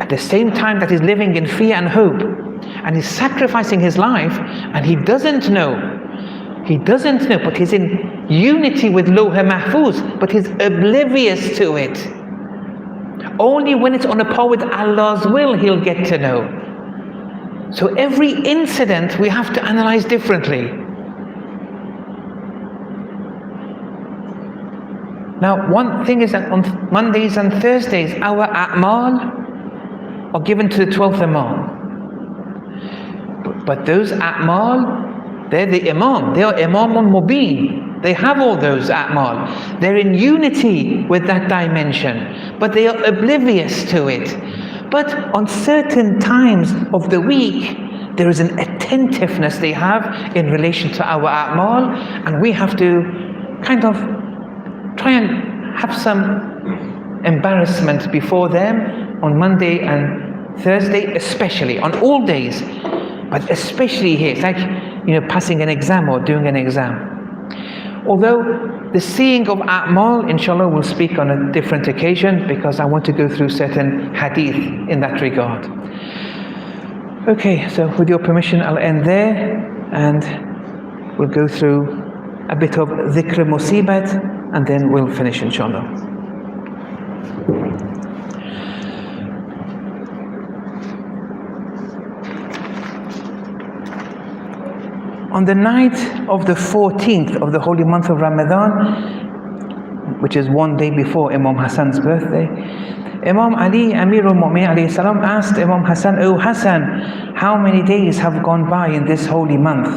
at the same time that he's living in fear and hope, and he's sacrificing his life, and he doesn't know, but he's in unity with Lawh Mahfuz, but he's oblivious to it. Only when it's on a par with Allah's will, he'll get to know. So every incident we have to analyze differently. Now, one thing is that on Mondays and Thursdays, our a'mal are given to the 12th Imam. But those a'mal, they're the Imam. They are Imamun Mubin. They have all those a'mal. They're in unity with that dimension, but they are oblivious to it. But on certain times of the week, there is an attentiveness they have in relation to our a'mal, and we have to kind of try and have some embarrassment before them on Monday and Thursday, especially on all days, but especially here. It's like passing an exam or doing an exam. Although the seeing of a'mal, inshallah, we'll speak on a different occasion, because I want to go through certain hadith in that regard. Okay, so with your permission, I'll end there, and we'll go through a bit of dhikr musibat, and then we'll finish, inshallah. On the night of the 14th of the holy month of Ramadan, which is one day before Imam Hassan's birthday, Imam Ali, Amirul Mu'mineen alayhi salam, asked Imam Hassan, "O Hassan, how many days have gone by in this holy month?"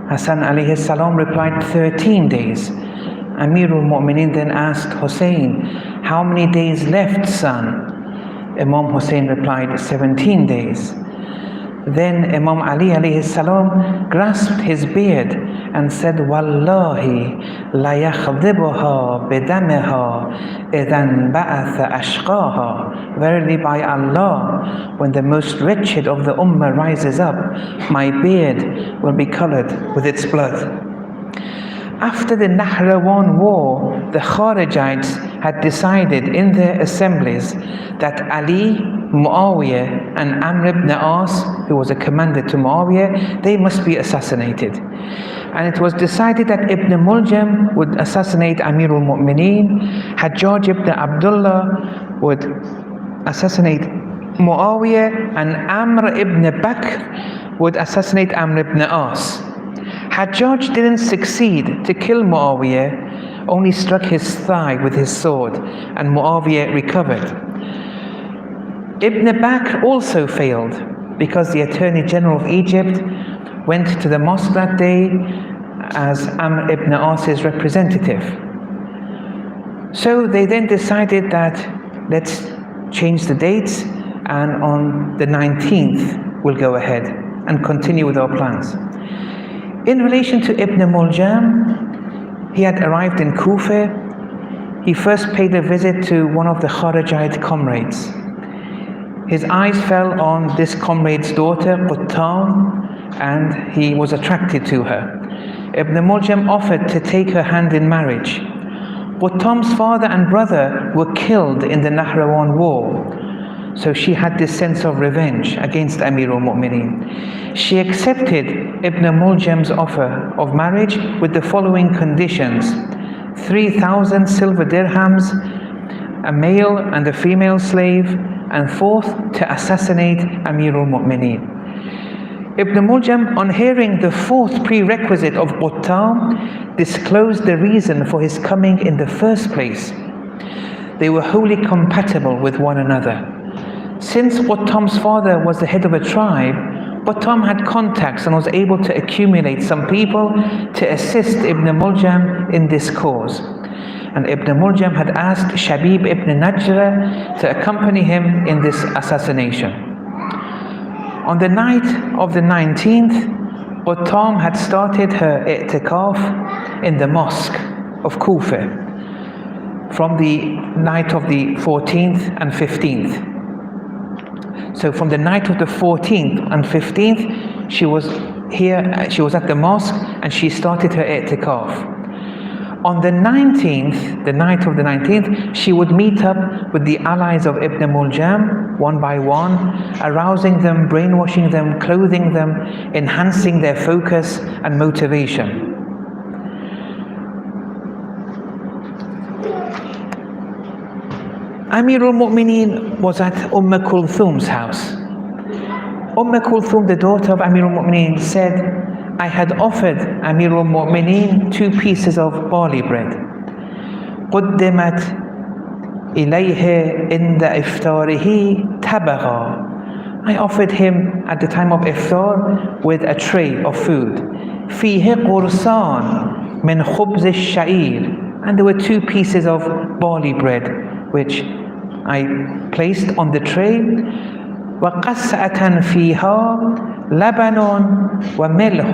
Hassan alayhi salam replied, 13 days. Amirul Mu'mineen then asked Hussein, "How many days left, son?" Imam Hussein replied, 17 days. Then Imam Ali alayhi salam grasped his beard and said, "Wallahi la yakhdibuha bidamiha idhan ba'atha ashqaha." Verily by Allah, when the most wretched of the ummah rises up, my beard will be colored with its blood. After the Nahrawan war, the Kharijites had decided in their assemblies that Ali, Muawiyah and Amr ibn As, who was a commander to Muawiyah, they must be assassinated. And it was decided that Ibn Muljam would assassinate Amirul Mu'mineen, Hajjaj ibn Abdullah would assassinate Muawiyah, and Amr ibn Bakr would assassinate Amr ibn As. Hajjaj didn't succeed to kill Muawiyah, only struck his thigh with his sword, and Muawiyah recovered. Ibn Bakr also failed, because the Attorney General of Egypt went to the mosque that day as Amr ibn As's representative. So they then decided that let's change the dates, and on the 19th we'll go ahead and continue with our plans. In relation to Ibn Muljam, he had arrived in Kufa. He first paid a visit to one of the Kharijite comrades. His eyes fell on this comrade's daughter, Quttam, and he was attracted to her. Ibn Muljam offered to take her hand in marriage. Quttam's father and brother were killed in the Nahrawan war, so she had this sense of revenge against Amirul Mu'mineen. She accepted Ibn Muljam's offer of marriage with the following conditions: 3,000 silver dirhams, a male and a female slave, and fourth, to assassinate Amirul Mu'mineen. Ibn Muljam, on hearing the fourth prerequisite of Quttam, disclosed the reason for his coming in the first place. They were wholly compatible with one another. Since Quttam's father was the head of a tribe, Quttam had contacts and was able to accumulate some people to assist Ibn Muljam in this cause. And Ibn Muljam had asked Shabib ibn Najra to accompany him in this assassination. On the night of the 19th, Quttam had started her i'tikaf in the mosque of Kufa from the night of the 14th and 15th. So from the night of the 14th and 15th, she was here, she was at the mosque and she started her i'tikaf. On the 19th, the night of the 19th, she would meet up with the allies of Ibn Muljam one by one, arousing them, brainwashing them, clothing them, enhancing their focus and motivation. Amir al-Mu'mineen was at Kulthum's house. Kulthum, the daughter of Amir al-Mu'mineen, said, I had offered Amir al-Mu'mineen 2 pieces of barley bread. قدمت إليه عند إفطاره تبغا. I offered him at the time of iftar with a tray of food. فيه قرصان من خبز الشعير. And there were 2 pieces of barley bread which I placed on the tray. وقسعة فيها لبن وملح.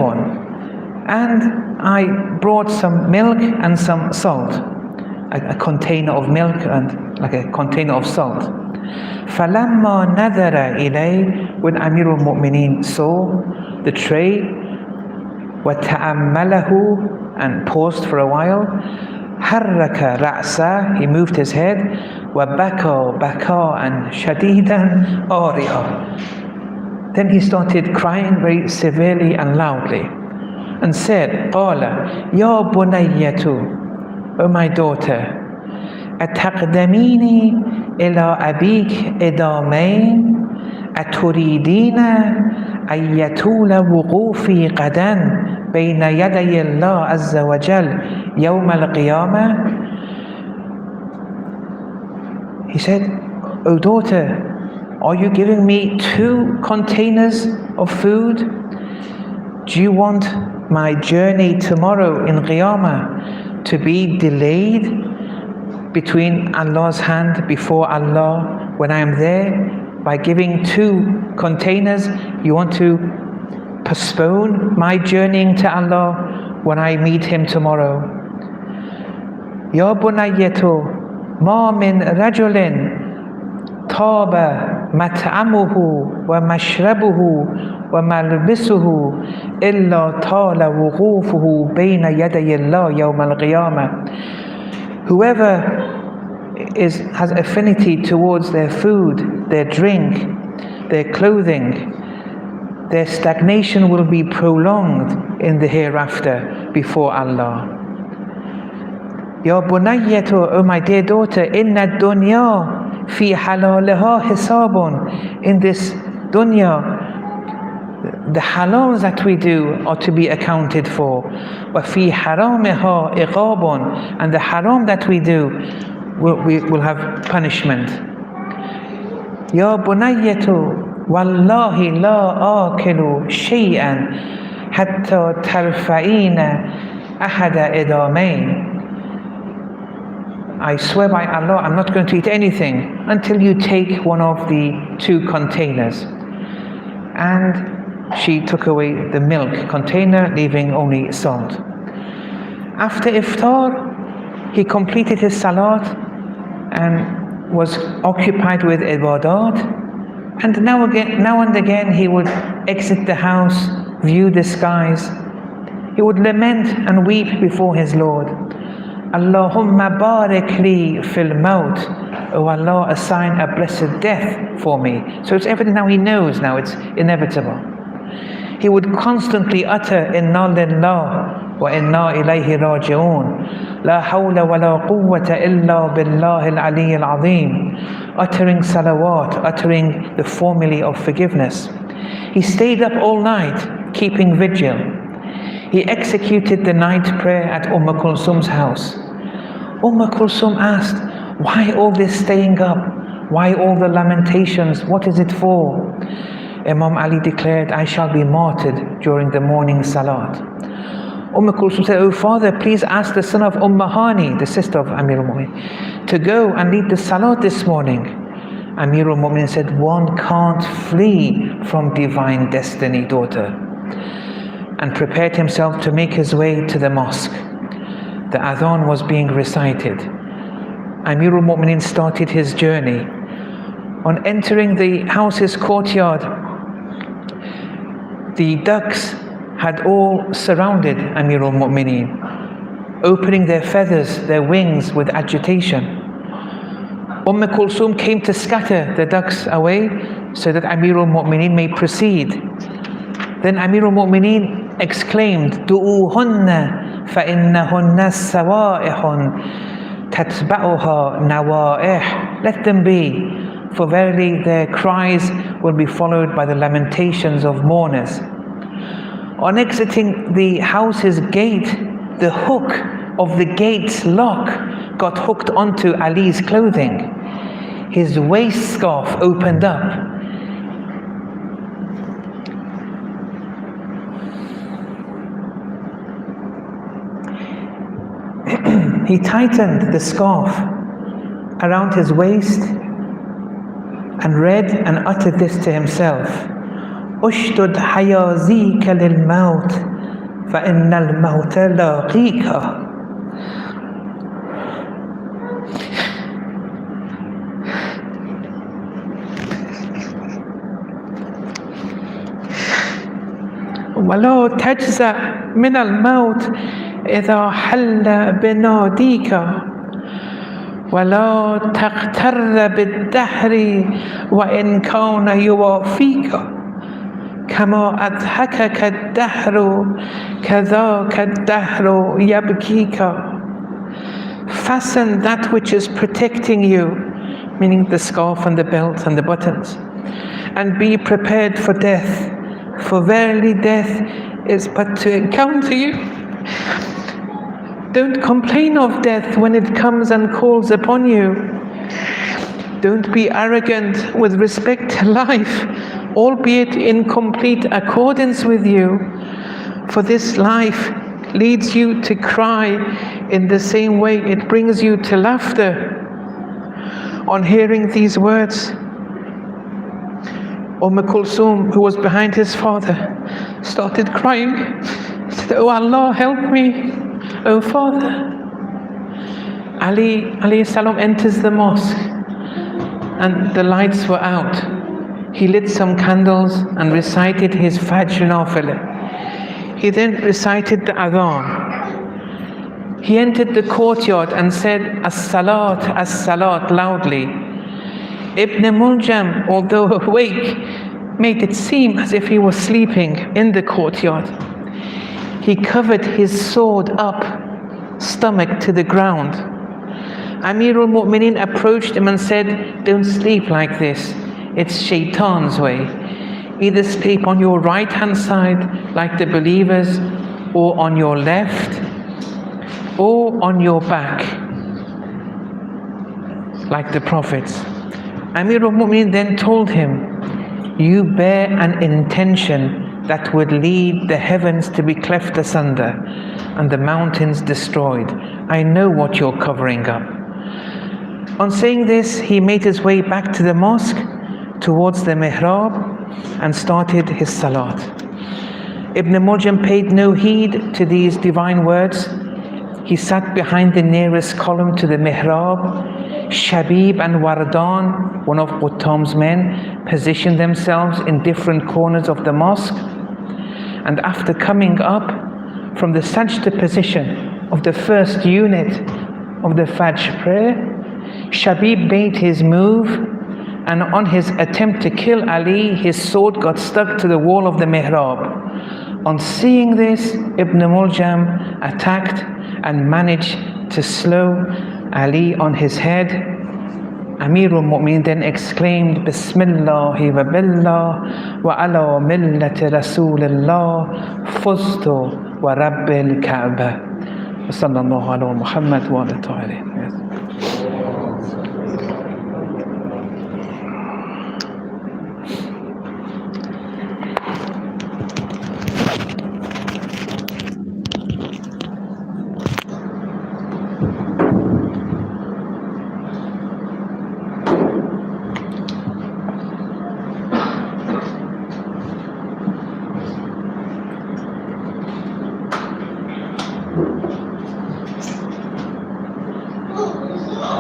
And I brought some milk and some salt, a container of milk and like a container of salt. فلما نظر إليه, when Amir al-Mu'mineen saw the tray, وتأمله, and paused for a while, حرك رأسه, he moved his head, وبكى بكاء شديدا آريا. Then he started crying very severely and loudly and said, قال يا بنية, O my daughter, أتقدميني إلى أبيك إدامين أتريدين أن يطول وقوفي غدا بين يدي الله عز وجل يوم القيامة. He said, O daughter, are you giving me 2 containers of food? Do you want my journey tomorrow in Qiyamah to be delayed between Allah's hand before Allah when I am there? By giving 2 containers, you want to postpone my journeying to Allah when I meet Him tomorrow. Ya bunayyato ما من رجل طاب مطعمه ومشربه وملبسه إلا طال وقوفه بين يدي الله يوم القيامة. Whoever has affinity towards their food, their drink, their clothing, their stagnation will be prolonged in the hereafter before Allah. Ya bunayyato, O my dear daughter, inna dunya fi halalaha hisabun. In this dunya, the halals that we do are to be accounted for. Wa fi haramiha iqabun. And the haram that we do will have punishment. Ya bunayyato, wallahi la akilu shay'an hatta tarfa'ina ahada idamain. I swear by Allah, I'm not going to eat anything until you take one of the 2 containers. And she took away the milk container, leaving only salt. After iftar, he completed his salat and was occupied with ibadat. And now and again, he would exit the house, view the skies. He would lament and weep before his Lord. Allahumma barik li fil maut. Oh Allah, assign a blessed death for me. So it's everything now he knows now, it's inevitable. He would constantly utter inna lillah wa inna ilayhi raji'un. La hawla wa la quwwata illa billahi al-ali al-azim. Uttering salawat, uttering the formulae of forgiveness. He stayed up all night, keeping vigil. He executed the night prayer at Kulthum's house. Kulthum asked, why all this staying up? Why all the lamentations? What is it for? Imam Ali declared, I shall be martyred during the morning salat. Kulthum said, oh father, please ask the son of Hani, the sister of Amir al-Mu'minin, to go and lead the salat this morning. Amir al-Mu'minin said, one can't flee from divine destiny, daughter, and prepared himself to make his way to the mosque. The adhan was being recited. Amir al-Mu'minin started his journey. On entering the house's courtyard, the ducks had all surrounded Amir al-Mu'minin, opening their feathers, their wings with agitation. Kulthum came to scatter the ducks away so that Amir al-Mu'minin may proceed. Then Amir al-Mu'minin exclaimed, Du'uhunna fa'innahunnna sawa'ihun tatba'uha nawa'ih. Let them be, for verily their cries will be followed by the lamentations of mourners. On exiting the house's gate, the hook of the gate's lock got hooked onto Ali's clothing. His waist scarf opened up. He tightened the scarf around his waist and read and uttered this to himself. Ushdud hayazika lil maut fa innal mauta laqika. ولا تجزع من الموت إذا حل بناديك ولا تغتر بالدهر وإن كان يوافيك كما أضحكك الدهر كذاك الدهر يبكيك. Fasten that which is protecting you, meaning the scarf and the belt and the buttons, and be prepared for death, for verily death is but to encounter you. Don't complain of death when it comes and calls upon you. Don't be arrogant with respect to life, albeit in complete accordance with you, for this life leads you to cry in the same way it brings you to laughter. On hearing these words, Kulthum, who was behind his father, started crying. He said, oh Allah, help me, oh father. Ali alayhi salam enters the mosque and the lights were out. He lit some candles and recited his Fajr Nafilah. He then recited the adhan. He entered the courtyard and said, As-salat, as-salat, loudly. Ibn Muljam, although awake, made it seem as if he was sleeping in the courtyard. He covered his sword up, stomach to the ground. Amir al-Mu'minin approached him and said, don't sleep like this. It's Shaitan's way. Either sleep on your right hand side like the believers, or on your left, or on your back like the prophets. Amir al-Mu'minin then told him, you bear an intention that would lead the heavens to be cleft asunder and the mountains destroyed. I know what you're covering up. On saying this, he made his way back to the mosque towards the mihrab and started his salat. Ibn Muljam paid no heed to these divine words. He sat behind the nearest column to the mihrab. Shabib and Wardan, one of Quttam's men, positioned themselves in different corners of the mosque. And after coming up from the sajda position of the first unit of the Fajr prayer, Shabib made his move, and on his attempt to kill Ali, his sword got stuck to the wall of the mihrab. On seeing this, Ibn Muljam attacked and managed to slow Ali on his head. Amir al-Mu'minin then exclaimed, Bismillahi wa billah wa ala millati Rasulillah fuztu wa rabbil Ka'bah. Wa sallallahu ala Muhammad wa ala ta'ala.